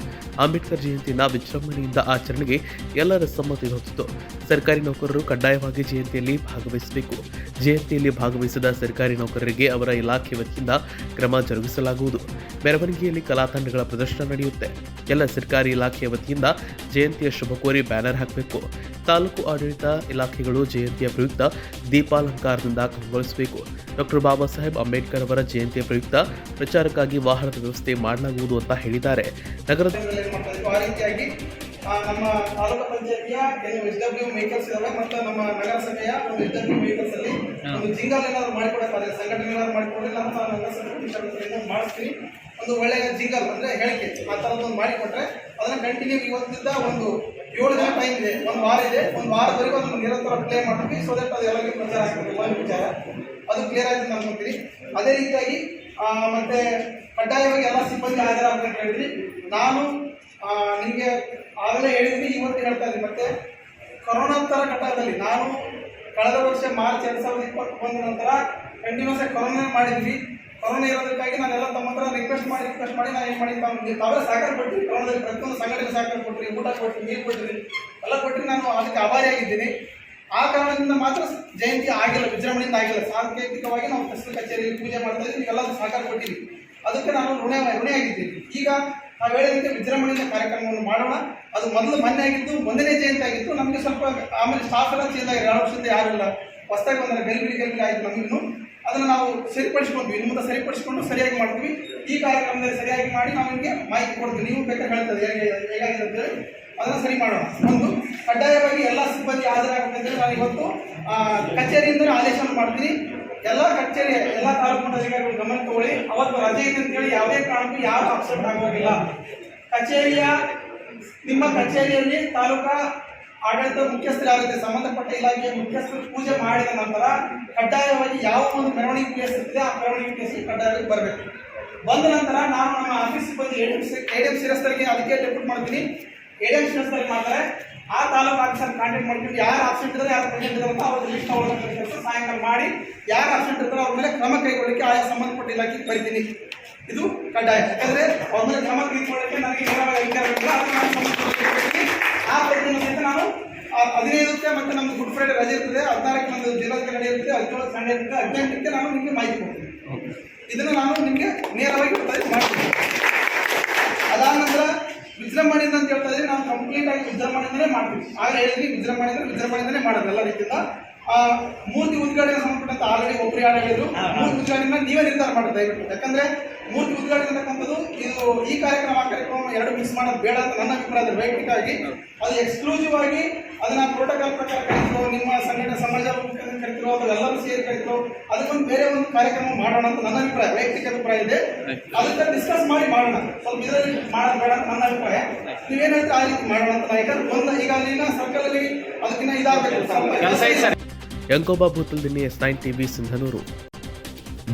ಅಂಬೇಡ್ಕರ್ ಜಯಂತಿಯನ್ನು ವಿಜೃಂಭಣೆಯಿಂದ ಆಚರಣೆಗೆ ಎಲ್ಲರ ಸಮ್ಮತಿ ಹೊಂದಿತ್ತು. ಸರ್ಕಾರಿ ನೌಕರರು ಕಡ್ಡಾಯವಾಗಿ ಜಯಂತಿಯಲ್ಲಿ ಭಾಗವಹಿಸಬೇಕು. ಜಯಂತಿಯಲ್ಲಿ ಭಾಗವಹಿಸಿದ ಸರ್ಕಾರಿ ನೌಕರರಿಗೆ ಅವರ ಇಲಾಖೆ ವತಿಯಿಂದ ಕ್ರಮ ಜರುಗಿಸಲಾಗುವುದು. ಮೆರವಣಿಗೆಯಲ್ಲಿ ಕಲಾ ತಂಡಗಳ ಪ್ರದರ್ಶನ ನಡೆಯುತ್ತೆ. ಎಲ್ಲ ಸರ್ಕಾರಿ ಇಲಾಖೆಯ ವತಿಯಿಂದ ಜಯಂತಿಯ ಶುಭ ಕೋರಿ ಬ್ಯಾನರ್ ಹಾಕಬೇಕು. ತಾಲೂಕು ಆಡಳಿತ ಇಲಾಖೆಗಳು ಜಯಂತಿಯ ಪ್ರಯುಕ್ತ ದೀಪಾಲಂಕಾರದಿಂದ ಕಂಗೊಳಿಸಬೇಕು. ಡಾಕ್ಟರ್ ಬಾಬಾ ಸಾಹೇಬ್ ಅಂಬೇಡ್ಕರ್ ಅವರ ಜಯಂತಿಯ ಪ್ರಯುಕ್ತ ಪ್ರಚಾರಕ್ಕಾಗಿ ವಾಹನದ ವ್ಯವಸ್ಥೆ ಮಾಡಲಾಗುವುದು ಅಂತ ಹೇಳಿದ್ದಾರೆ. ನಗರದ ನಮ್ಮ ತಾಲೂಕು ಪಂಚಾಯತಿಯ ಕೆಲವು SW ವೆಹಿಕಲ್ಸ್ ಇದಾವೆ ಮತ್ತು ನಮ್ಮ ನಗರಸಭೆಯ ಒಂದು SW ವೆಹಿಕಲ್ಸ್ ಅಲ್ಲಿ ಒಂದು ಜಿಂಗಲ್ ಏನಾದ್ರು ಮಾಡಿಕೊಡಕ್ಕಾದ್ರೆ ಸಂಘಟನೆ ಏನಾದ್ರು ಮಾಡಿಕೊಡ್ರೆ ನಮ್ಮ ನಗರಸಭೆ ಮಾಡಿಸ್ತೀನಿ. ಒಂದು ಒಳ್ಳೆಯ ಜಿಂಗಲ್ ಅಂದರೆ ಹೇಳಿಕೆ ಆ ಥರದ್ದೊಂದು ಮಾಡಿಕೊಟ್ರೆ ಅದನ್ನು ಕಂಟಿನ್ಯೂ ಇವತ್ತಿಂದ ಒಂದು 7 ದಿನ ಟೈಮ್ ಇದೆ, ಒಂದು ವಾರ ಇದೆ, ಒಂದು ವಾರದವರೆಗೂ ಅದನ್ನು ನಿರಂತರ ಪ್ಲೇ ಮಾಡ್ತೀವಿ. ಸೊ ದಟ್ ಅದು ಎಲ್ಲರಿಗೂ ಪ್ರಚಾರ ಆಗ್ತದೆ. ಒಂದು ವಿಚಾರ ಅದು ಕ್ಲಿಯರ್ ಆಗಿ ನಾನು ನೋಡ್ತೀನಿ. ಅದೇ ರೀತಿಯಾಗಿ ಮತ್ತೆ ಕಡ್ಡಾಯವಾಗಿ ಎಲ್ಲ ಸಿಬ್ಬಂದಿ ಹಾಜರಾಗಬೇಕು ಹೇಳಿದ್ರಿ. ನಾನು ನಿಮಗೆ ಆಗಲೇ ಹೇಳಿದ್ದೀನಿ, ಇವತ್ತು ಹೇಳ್ತಾ ಇದ್ದೀನಿ. ಮತ್ತೆ ಕೊರೋನಾಂತರ ಘಟ್ಟದಲ್ಲಿ ನಾನು ಕಳೆದ ವರ್ಷ ಮಾರ್ಚ್ 2021 ನಂತರ ಕಂಟಿನ್ಯೂಸ್ ಆಗಿ ಕೊರೋನಾ ಮಾಡಿದ್ವಿ. ಕೊರೋನಾ ಇರೋದಕ್ಕಾಗಿ ನಾನೆಲ್ಲ ತಮ್ಮ ಹತ್ರ ರಿಕ್ವೆಸ್ಟ್ ಮಾಡಿ ನಾನು ಏನು ಮಾಡಿ ತಾವೇ ಸಹಕಾರ ಕೊಟ್ಟಿರಿ. ಕೊರೋನಾದಲ್ಲಿ ಪ್ರತಿಯೊಂದು ಸಂಘಟನೆ ಸಹಕಾರ ಕೊಟ್ಟಿರಿ, ಊಟ ಕೊಟ್ಟಿರಿ, ನೀರು ಕೊಟ್ಟಿರಿ, ಎಲ್ಲ ಕೊಟ್ಟಿರಿ. ನಾನು ಅದಕ್ಕೆ ಆಭಾರಿಯಾಗಿದ್ದೀನಿ. ಆ ಕಾರಣದಿಂದ ಮಾತ್ರ ಜಯಂತಿ ಆಗಿಲ್ಲ, ವಿಜೃಂಭಣೆಯಿಂದ ಆಗಿಲ್ಲ. ಸಾಂಕೇತಿಕವಾಗಿ ನಾವು ತಹಸೀಲ್ ಕಚೇರಿಯಲ್ಲಿ ಪೂಜೆ ಮಾಡ್ತಾ ಇದ್ದೀವಿ, ನೀವೆಲ್ಲ ಸಹಕಾರ ಕೊಟ್ಟಿವಿ. ಅದಕ್ಕೆ ನಾನು ಋಣಿಯಾಗಿದ್ದೀನಿ. ಈಗ ನಾವು ಹೇಳಿದಂತೆ ವಿಜೃಂಭಣೆಯಿಂದ ಕಾರ್ಯಕ್ರಮವನ್ನು ಮಾಡೋಣ. ಅದು ಮೊನ್ನೆ ಆಗಿದ್ದು, ಮೊದಲನೇ ಜಯಂತಿ ಆಗಿತ್ತು. ನಮಗೆ ಸ್ವಲ್ಪ ಆಮೇಲೆ ಸ್ಟಾಫ್ ಎಲ್ಲ ಚೇಂಜ್ ಆಗಿದೆ. 2 ವರ್ಷದಿಂದ ಯಾರು ಇಲ್ಲ, ಹೊಸದಾಗಿ ಬಂದರೆ ಗಲಿಬಿಲಿ ಆಯಿತು ನಮಗಿನ್ನು. ಅದನ್ನು ನಾವು ಸರಿಪಡಿಸ್ಕೊಂಡ್ವಿ, ಇನ್ನು ಮುಂದೆ ಸರಿಪಡಿಸ್ಕೊಂಡು ಸರಿಯಾಗಿ ಮಾಡ್ತೀವಿ. ಈ ಕಾರ್ಯಕ್ರಮದಲ್ಲಿ ಸರಿಯಾಗಿ ಮಾಡಿ ನಾವು ನಿಮಗೆ ಮಾಹಿತಿ ಕೊಡ್ತೀವಿ. ನೀವು ಬೇಕಾದ್ರೆ ಹೇಳ್ತದೆ ಹೇಗಾಗಿದೆ ಅಂತೇಳಿ ಅದನ್ನು ಸರಿ ಮಾಡೋಣ. ಒಂದು ಕಡ್ಡಾಯವಾಗಿ ಎಲ್ಲ ಸಿಬ್ಬಂದಿ ಹಾಜರಾಗಬೇಕಂತೇಳಿ ನಾನು ಇವತ್ತು ಕಚೇರಿಯಿಂದಲೇ ಆದೇಶ ಮಾಡ್ತೀನಿ. ಎಲ್ಲ ಕಚೇರಿ ಎಲ್ಲ ತಾಲೂಕು ಅಧಿಕಾರಿಗಳು ಗಮನ ತಗೊಳ್ಳಿ. ಅವತ್ತು ರಜೆ ಇದೆ ಅಂತೇಳಿ ಯಾವುದೇ ಕಾರಣಕ್ಕೂ ಯಾರು ಅಪ್ಸೆಟ್ ಆಗೋದಿಲ್ಲ. ನಿಮ್ಮ ಕಚೇರಿಯಲ್ಲಿ ತಾಲೂಕಾ ಆಡಳಿತ ಮುಖ್ಯಸ್ಥರಾಗುತ್ತೆ, ಸಂಬಂಧಪಟ್ಟ ಇಲಾಖೆಯ ಮುಖ್ಯಸ್ಥರು ಪೂಜೆ ಮಾಡಿದ ನಂತರ ಕಡ್ಡಾಯವಾಗಿ ಯಾವ ಒಂದು ಮೆರವಣಿಗೆ ಪ್ಲೇಸ್ ಇರ್ತದೆ ಆ ಮೆರವಣಿಗೆ ಪ್ಲೇಸ್ಗೆ ಕಡ್ಡಾಯವಾಗಿ ಬರಬೇಕು. ಬಂದ ನಂತರ ನಾನು ನಮ್ಮ ಆಫೀಸ್ ಸಿಬ್ಬಂದಿ ADM ಶಿರಸ್ತರಿಗೆ ಅದಕ್ಕೆ ಡೆಪ್ಯೂಟ್ ಮಾಡ್ತೀನಿ. ADM ಶಿರಸ್ತರಿಗೆ ಮಾಡ್ತಾರೆ. ಆ ತಾಲೂಕು ಆಫೀಸರ್ ಕಾಂಟ್ಯಾಕ್ಟ್ ಮಾಡ್ಕೊಂಡು ಯಾರು ಆಬ್ಸೆಂಟ್ ಇದ್ದಾರೆ, ಯಾರು ಪ್ರೆಸೆಂಟ್ ಇದ್ದಾರೆ ಅಂತ ಅವ್ರ ಲಿಸ್ಟ್ ಅವಲಂಬಿಸಿ ಸಾಯಂಕಾಲ ಮಾಡಿ ಯಾರು ಆಬ್ಸೆಂಟ್ ಇರ್ತಾರೋ ಅವ್ರ ಮೇಲೆ ಕ್ರಮ ಕೈಗೊಳ್ಳಲಿಕ್ಕೆ ಆಯಾ ಸಂಬಂಧಪಟ್ಟ ಇಲಾಖೆಗೆ ಬರೀತೀನಿ. ಇದು ಕಡ್ಡಾಯ. ಯಾಕಂದರೆ ಅವ್ರ ಮೇಲೆ ಕ್ರಮ ಕೈಗೊಳ್ಳಲಿಕ್ಕೆ ನನಗೆ ನೇರವಾಗಿ ಅಧಿಕಾರ ಇಲ್ಲ. ಆ ಪ್ರತಿನಿಧಿ ಸಹಿತ ನಾನು 15ಕ್ಕೆ ಮತ್ತು ನಮ್ಮದು ಗುಡ್ ಫ್ರೈಡೆ ರಜೆ ಇರ್ತದೆ, 16ಕ್ಕೆ ನಮ್ಮದು ಜಿಲ್ಲಾಧಿಕಾರಿ ನಡೆಯುತ್ತೆ, 17ಕ್ಕೆ ಸಂಡೇ ಇರುತ್ತೆ, 18ಕ್ಕೆ ನಾನು ನಿಮಗೆ ಮಾಹಿತಿ ಕೊಡ್ತೀನಿ. ಇದನ್ನು ನಾನು ನಿಮಗೆ ನೇರವಾಗಿ ಮಾಡ್ತೀನಿ. ಅದಾದ ನಂತರ ವಿಜೃಂಭಣೆಯಿಂದ ಅಂತ ಹೇಳ್ತಾ ಇದ್ದೀವಿ. ನಾವು ಕಂಪ್ಲೀಟ್ ಆಗಿ ವಿಜೃಂಭಣೆಯಿಂದಲೇ ಮಾಡ್ತೀವಿ. ಆಗ ಹೇಳಿದ್ವಿ ವಿಜೃಂಭಣೆಯಿಂದಲೇ ಮಾಡೋದು ಎಲ್ಲ ರೀತಿಯಿಂದ. ಮೂರ್ತಿ ಉದ್ಘಾಟನೆ ಸಂಬಂಧಪಟ್ಟಂತ ಆಲ್ರೆಡಿ ಒಬ್ಬರು ಯಾರು ಹೇಳಿದ್ರು, ಮೂರ್ತಿ ಉದ್ಘಾಟನೆ ನೀವೇ ನಿರ್ಧಾರ ಮಾಡೋದು ದಯವಿಟ್ಟು. ಯಾಕಂದ್ರೆ ಮೂರ್ತಿ ಉದ್ಘಾಟನೆ ಅಂತಕ್ಕಂಥದ್ದು ಇದು ಈ ಕಾರ್ಯಕ್ರಮ ಎರಡು ಮಿಸ್ ಮಾಡೋದು ಬೇಡ ಅಂತ ನನ್ನ ಅಭಿಪ್ರಾಯ. ವೈಯಕ್ತಿಕವಾಗಿ ಅದು ಎಕ್ಸ್ಕ್ಲೂಸಿವ್ ಆಗಿ ಅದನ್ನ ಪ್ರೋಟೋಕಾಲ್ ಪ್ರಕಾರ ಕರೀತಿರೋ, ನಿಮ್ಮ ಸಂಘಟನೆ ಸಮಾಜ ಕರೀತಿರೋ, ಅದು ಎಲ್ಲರೂ ಸೇರಿ ಕರೀತಿರೋ, ಅದಕ್ಕೊಂದು ಬೇರೆ ಒಂದು ಕಾರ್ಯಕ್ರಮ ಮಾಡೋಣ ಅಂತ ನನ್ನ ಅಭಿಪ್ರಾಯ, ವೈಯಕ್ತಿಕ ಅಭಿಪ್ರಾಯ ಇದೆ. ಅದಕ್ಕೆ ಡಿಸ್ಕಸ್ ಮಾಡಿ ಮಾಡೋಣ. ಸ್ವಲ್ಪ ಇದರಲ್ಲಿ ಮಾಡೋದು ಬೇಡ ಅಂತ ನನ್ನ ಅಭಿಪ್ರಾಯ. ನೀವೇನು ಹೇಳ್ತೀವಿ ಆ ರೀತಿ ಮಾಡೋಣ ಅಂತ. ಯಾಕಂದ್ರೆ ಈಗ ಅಲ್ಲಿನ ಸರ್ಕಲ್ ಅಲ್ಲಿ ಅದಕ್ಕಿಂತ ಇದಾಗಬೇಕು. ಯಂಕೋಬಾ ಭೂತಲ್ದಿನ್ನಿ S9 TV ಸಿಂಧನೂರು.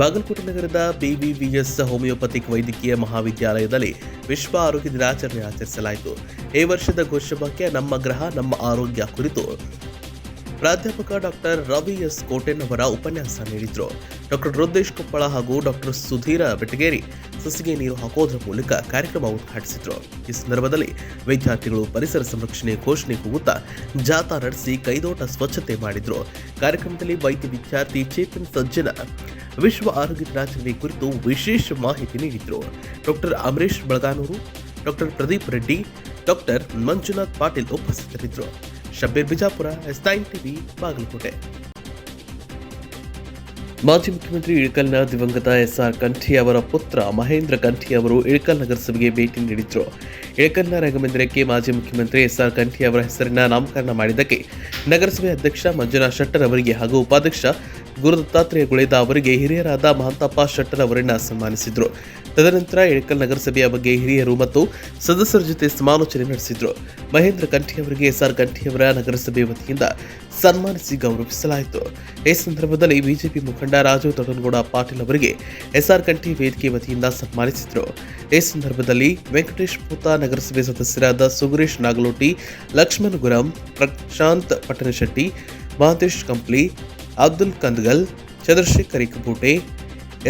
ಬಾಗಲಕೋಟೆ ನಗರದ BVVS ಹೋಮಿಯೋಪತಿಕ್ ವೈದ್ಯಕೀಯ ಮಹಾವಿದ್ಯಾಲಯದಲ್ಲಿ ವಿಶ್ವ ಆರೋಗ್ಯ ದಿನಾಚರಣೆ ಆಚರಿಸಲಾಯಿತು. ಈ ವರ್ಷದ ಘೋಷವಾಕ್ಯ ನಮ್ಮ ಗ್ರಹ ನಮ್ಮ ಆರೋಗ್ಯ ಕುರಿತು ಪ್ರಾಧ್ಯಾಪಕ ಡಾಕ್ಟರ್ ರವಿ ಎಸ್ ಕೋಟೆನ್ ಅವರ ಉಪನ್ಯಾಸ ನೀಡಿದರು. ಡಾಕ್ಟರ್ ರುದ್ರೇಶ್ ಕೊಪ್ಪಳ ಹಾಗೂ ಡಾಕ್ಟರ್ ಸುಧೀರ ಬೆಟಗೇರಿ ಸಸಿಗೆ ನೀರು ಹಾಕೋದ್ರ ಮೂಲಕ ಕಾರ್ಯಕ್ರಮ ಉದ್ಘಾಟಿಸಿದರು. ಈ ಸಂದರ್ಭದಲ್ಲಿ ವಿದ್ಯಾರ್ಥಿಗಳು ಪರಿಸರ ಸಂರಕ್ಷಣೆ ಘೋಷಣೆ ಕೂಗುತ್ತಾ ಜಾಥಾ ನಡೆಸಿ ಕೈದೋಟ ಸ್ವಚ್ಛತೆ ಮಾಡಿದರು. ಕಾರ್ಯಕ್ರಮದಲ್ಲಿ ವೈದ್ಯ ವಿದ್ಯಾರ್ಥಿ ಚೇತನ್ ಸಜ್ಜನ ವಿಶ್ವ ಆರೋಗ್ಯ ದಿನಾಚರಣೆ ಕುರಿತು ವಿಶೇಷ ಮಾಹಿತಿ ನೀಡಿದರು. Doctor Amaresh Balaganur, doctor Pradeep Reddy, doctor Manjunath Patil ಉಪಸ್ಥಿತರಿದ್ದರು. Shabbir Bijapur, S9 TV, Bagalkot. ಮಾಜಿ ಮುಖ್ಯಮಂತ್ರಿ ಇಳಕಲ್ನ ದಿವಂಗತ SR ಕಂಠಿ ಅವರ ಪುತ್ರ ಮಹೇಂದ್ರ ಕಂಠಿ ಅವರು ಇಳಕಲ್ ನಗರಸಭೆಗೆ ಭೇಟಿ ನೀಡಿದ್ರು. ಇಳಕಲ್ನ ರಂಗಮಂದಿರಕ್ಕೆ ಮಾಜಿ ಮುಖ್ಯಮಂತ್ರಿ SR ಕಂಠಿ ಅವರ ಹೆಸರಿನ ನಾಮಕರಣ ಮಾಡಿದ್ದಕ್ಕೆ ನಗರಸಭೆ ಅಧ್ಯಕ್ಷ ಮಂಜುನಾಥ್ ಶೆಟ್ಟರ್ ಅವರಿಗೆ ಹಾಗೂ ಉಪಾಧ್ಯಕ್ಷ ಗುರುದತ್ತಾತ್ರೇಯ ಗುಳೇದ ಅವರಿಗೆ ಹಿರಿಯರಾದ ಮಹಂತಪ್ಪ ಶೆಟ್ಟರ್ ಅವರನ್ನು ಸನ್ಮಾನಿಸಿದರು. ತದನಂತರ ಇಳಕಲ್ ನಗರಸಭೆಯ ಬಗ್ಗೆ ಹಿರಿಯರು ಮತ್ತು ಸದಸ್ಯರ ಜೊತೆ ಸಮಾಲೋಚನೆ ನಡೆಸಿದರು. ಮಹೇಂದ್ರ ಕಂಠಿ ಅವರಿಗೆ SR ಕಂಠಿ ಅವರ ನಗರಸಭೆ ವತಿಯಿಂದ ಸನ್ಮಾನಿಸಿ ಗೌರವಿಸಲಾಯಿತು. ಈ ಸಂದರ್ಭದಲ್ಲಿ ಬಿಜೆಪಿ ಮುಖಂಡ ರಾಜು ತಟನಗೌಡ ಪಾಟೀಲ್ ಅವರಿಗೆ SR ಕಂಠಿ ವೇದಿಕೆ ವತಿಯಿಂದ ಸನ್ಮಾನಿಸಿದರು. ಈ ಸಂದರ್ಭದಲ್ಲಿ ವೆಂಕಟೇಶ್ ಪೂತ, ನಗರಸಭೆ ಸದಸ್ಯರಾದ ಸುಗುರೇಶ್ ನಾಗಲೋಟಿ, ಲಕ್ಷ್ಮಣ್ ಗುರಂ, ಪ್ರಶಾಂತ್ ಪಟ್ಟಣಶೆಟ್ಟಿ, ಮಹಂತೇಶ್ ಕಂಪ್ಲಿ, ಅಬ್ದುಲ್ ಕಂದಗಲ್, ಚಂದ್ರಶೇಖರ್ ಇಕಬೋಟೆ,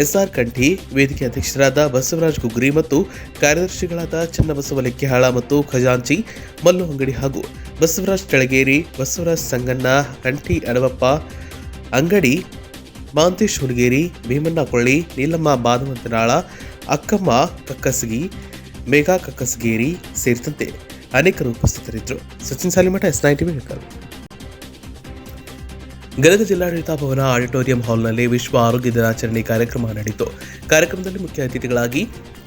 SR ಕಂಠಿ, ವೇದಿಕೆ ಅಧ್ಯಕ್ಷರಾದ ಬಸವರಾಜ್ ಗುಗ್ರಿ ಮತ್ತು ಕಾರ್ಯದರ್ಶಿಗಳಾದ ಚನ್ನಬಸವ ಲೆಕ್ಕಿಹಾಳ ಮತ್ತು ಖಜಾಂಚಿ ಮಲ್ಲು ಅಂಗಡಿ ಹಾಗೂ ಬಸವರಾಜ್ ತೆಳಗೇರಿ, ಬಸವರಾಜ್ ಸಂಗಣ್ಣ, ಕಂಠಿ ಅಡವಪ್ಪ ಅಂಗಡಿ, ಮಹಾಂತೇಶ್ ಹುಲಗೇರಿ, ಭೀಮಣ್ಣ ಕೊಳ್ಳಿ, ನೀಲಮ್ಮ ಬಾದವಂತನಾಳ, ಅಕ್ಕಮ್ಮ ಕಕ್ಕಸಗಿ, ಮೇಘಾ ಕಕ್ಕಸಗೇರಿ ಸೇರಿದಂತೆ ಅನೇಕರು ಉಪಸ್ಥಿತರಿದ್ದರು. Sachin Salimath, S9 TV. ಗದಗ ಜಿಲ್ಲಾಡಳಿತ ಭವನ ಆಡಿಟೋರಿಯಂ ಹಾಲ್ನಲ್ಲಿ ವಿಶ್ವ ಆರೋಗ್ಯ ದಿನಾಚರಣೆ ಕಾರ್ಯಕ್ರಮ ನಡೆಯಿತು. ಕಾರ್ಯಕ್ರಮದಲ್ಲಿ ಮುಖ್ಯ ಅತಿಥಿಗಳಾಗಿ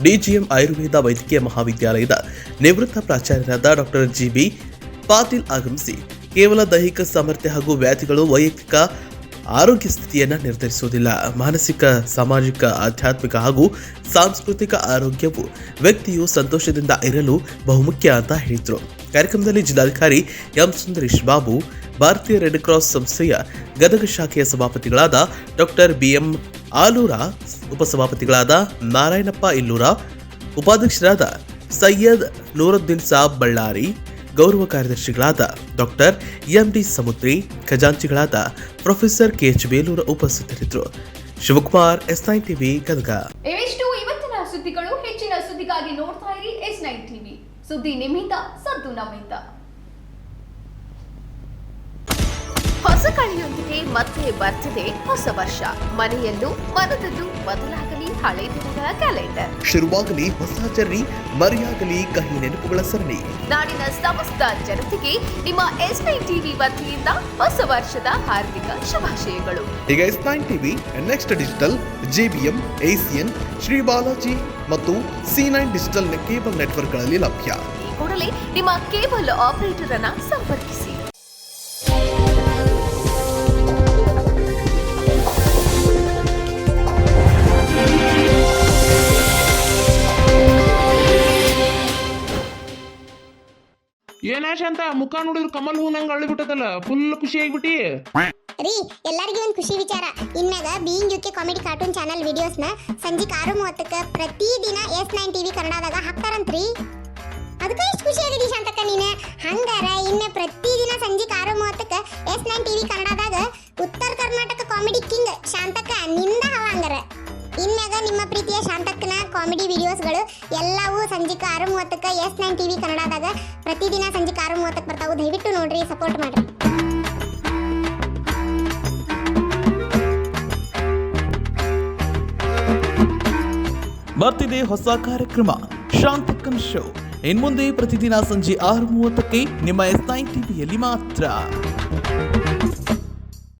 DGM ಆಯುರ್ವೇದ ವೈದ್ಯಕೀಯ ಮಹಾವಿದ್ಯಾಲಯದ ನಿವೃತ್ತ ಪ್ರಾಚಾರ್ಯರಾದ ಡಾಕ್ಟರ್ GB ಪಾಟೀಲ್ ಆಗಮಿಸಿ ಕೇವಲ ದೈಹಿಕ ಸಾಮರ್ಥ್ಯ ಹಾಗೂ ವ್ಯಾಧಿಗಳು ವೈಯಕ್ತಿಕ ಆರೋಗ್ಯ ಸ್ಥಿತಿಯನ್ನು ನಿರ್ಧರಿಸುವುದಿಲ್ಲ. ಮಾನಸಿಕ, ಸಾಮಾಜಿಕ, ಆಧ್ಯಾತ್ಮಿಕ ಹಾಗೂ ಸಾಂಸ್ಕೃತಿಕ ಆರೋಗ್ಯವು ವ್ಯಕ್ತಿಯು ಸಂತೋಷದಿಂದ ಇರಲು ಬಹುಮುಖ್ಯ ಅಂತ ಹೇಳಿದರು. ಕಾರ್ಯಕ್ರಮದಲ್ಲಿ ಜಿಲ್ಲಾಧಿಕಾರಿ ಎಂ ಸುಂದರೇಶ್ ಬಾಬು, ಭಾರತೀಯ ರೆಡ್ ಕ್ರಾಸ್ ಸಂಸ್ಥೆಯ ಗದಗ ಶಾಖೆಯ ಸಭಾಪತಿಗಳಾದ ಡಾಕ್ಟರ್ BM ಆಲೂರ, ಉಪಸಭಾಪತಿಗಳಾದ ನಾರಾಯಣಪ್ಪ ಇಲ್ಲೂರ, ಉಪಾಧ್ಯಕ್ಷರಾದ ಸೈಯದ್ ನೂರುದ್ದೀನ್ ಸಾಬ್ ಬಳ್ಳಾರಿ, ಗೌರವ ಕಾರ್ಯದರ್ಶಿಗಳಾದ ಡಾಕ್ಟರ್ MD ಸಮುದ್ರಿ, ಖಜಾಂಚಿಗಳಾದ ಪ್ರೊಫೆಸರ್ KH ಬೇಲೂರ ಉಪಸ್ಥಿತರಿದ್ದರು. Shivakumar, S9 TV, Gadag. ಇವಿಷ್ಟು ಇವತ್ತಿನ ಸುದ್ದಿಗಳು. ಹೆಚ್ಚಿನ ಸುದ್ದಿಗಾಗಿ ನೋಡ್ತಾ ಇರಿ S9 TV. ಸುದ್ದಿ ನಿಮ್ಮಿಂದ, ಸದ್ದು ನಮ್ಮಿಂದ. ಹೊಸ ಕಳೆಯೊಂದಿಗೆ ಮತ್ತೆ ಬರ್ತಿದೆ ಹೊಸ ವರ್ಷ. ಮನೆಯಲ್ಲೂ ಮನದಲ್ಲೂ ಬದಲಾಗಲಿ ಹಳೆ ದಿನಗಳ ಕ್ಯಾಲೆಂಡರ್. ಶುರುವಾಗಲಿ ಹೊಸ ಜರ್ನಿ, ಮರೆಯಾಗಲಿ ಕಹಿ ನೆನಪುಗಳ ಸರಣಿ. ನಾಡಿನ ಸಮಸ್ತ ಜನತೆಗೆ ನಿಮ್ಮ S9 TV ವತಿಯಿಂದ ಹೊಸ ವರ್ಷದ ಹಾರ್ದಿಕ ಶುಭಾಶಯಗಳು. ಈಗ S9 TV, next digital, JBM, ACN, Shri Balaji ಮತ್ತು C9 ಡಿಜಿಟಲ್ ಕೇಬಲ್ ನೆಟ್ವರ್ಕ್ಗಳಲ್ಲಿ ಲಭ್ಯ. ಈ ಕೂಡಲೇ ನಿಮ್ಮ ಕೇಬಲ್ ಆಪರೇಟರ್ ಅನ್ನು ಸಂಪರ್ಕಿಸಿ. ಏನಾಶ ಅಂತ ಮುಖ ನೋಡಿದ್ರೆ ಕಮಲ್ ಹೂನಂಗ ಅಳ್ಳಿಬಿಟ್ಟದಲ್ಲ, ಫುಲ್ ಖುಷಿ ಆಗಿಬಿಟ್ಟಿ. ರೀ, ಎಲ್ಲರಿಗೂ ಒಂದು ಖುಷಿ ವಿಚಾರ. ಇನ್ಮ್ಯಾಗ being UK comedy cartoon channel ವಿಡಿಯೋಸ್ನ ಸಂಜೆ 6:30ಕ್ಕೆ ಪ್ರತಿದಿನ S9 TV ಕನ್ನಡದಾಗ ಹಾಕ್ತಾರಂತ್ರಿ. ಅದಕ್ಕೆ ಎಷ್ಟು ಖುಷಿ ಆಗಿದೆ ಶಾಂತಕ್ಕ ನೀನು. ಹಂಗಾರ ಇನ್ನು ಪ್ರತಿದಿನ ಸಂಜೆ 6:30ಕ್ಕೆ S9 TV ಕನ್ನಡದಾಗ ಉತ್ತರ ಕರ್ನಾಟಕ ಕಾಮಿಡಿ ಕಿಂಗ್ ಶಾಂತಕ್ಕ ನಿಂದ ಹಂಗಾರ. ಇನ್ಮ್ಯಾಗ ನಿಮ್ಮ ಪ್ರೀತಿಯ ಶಾಂತಕ್ಕನ ಕಾಮಿಡಿ ವಿಡಿಯೋಸ್ಗಳು ಎಲ್ಲವೂ ಸಂಜೆ 6:30ಕ್ಕೆ S9 TV ಕನ್ನಡದಾಗ ಪ್ರತಿದಿನ ಸಂಜೆ 6:30ಕ್ಕೆ ಬರ್ತಾವು. ದಯವಿಟ್ಟು ನೋಡ್ರಿ, ಸಪೋರ್ಟ್ ಮಾಡ್ರಿ. ಬರ್ತಿದೆ ಹೊಸ ಕಾರ್ಯಕ್ರಮ ಶಾಂತಕ್ಕನ್ ಶೋ. ಇನ್ಮುಂದೆ ಪ್ರತಿದಿನ ಸಂಜೆ 6:30ಕ್ಕೆ ನಿಮ್ಮ S9 TVಯಲ್ಲಿ ಮಾತ್ರ.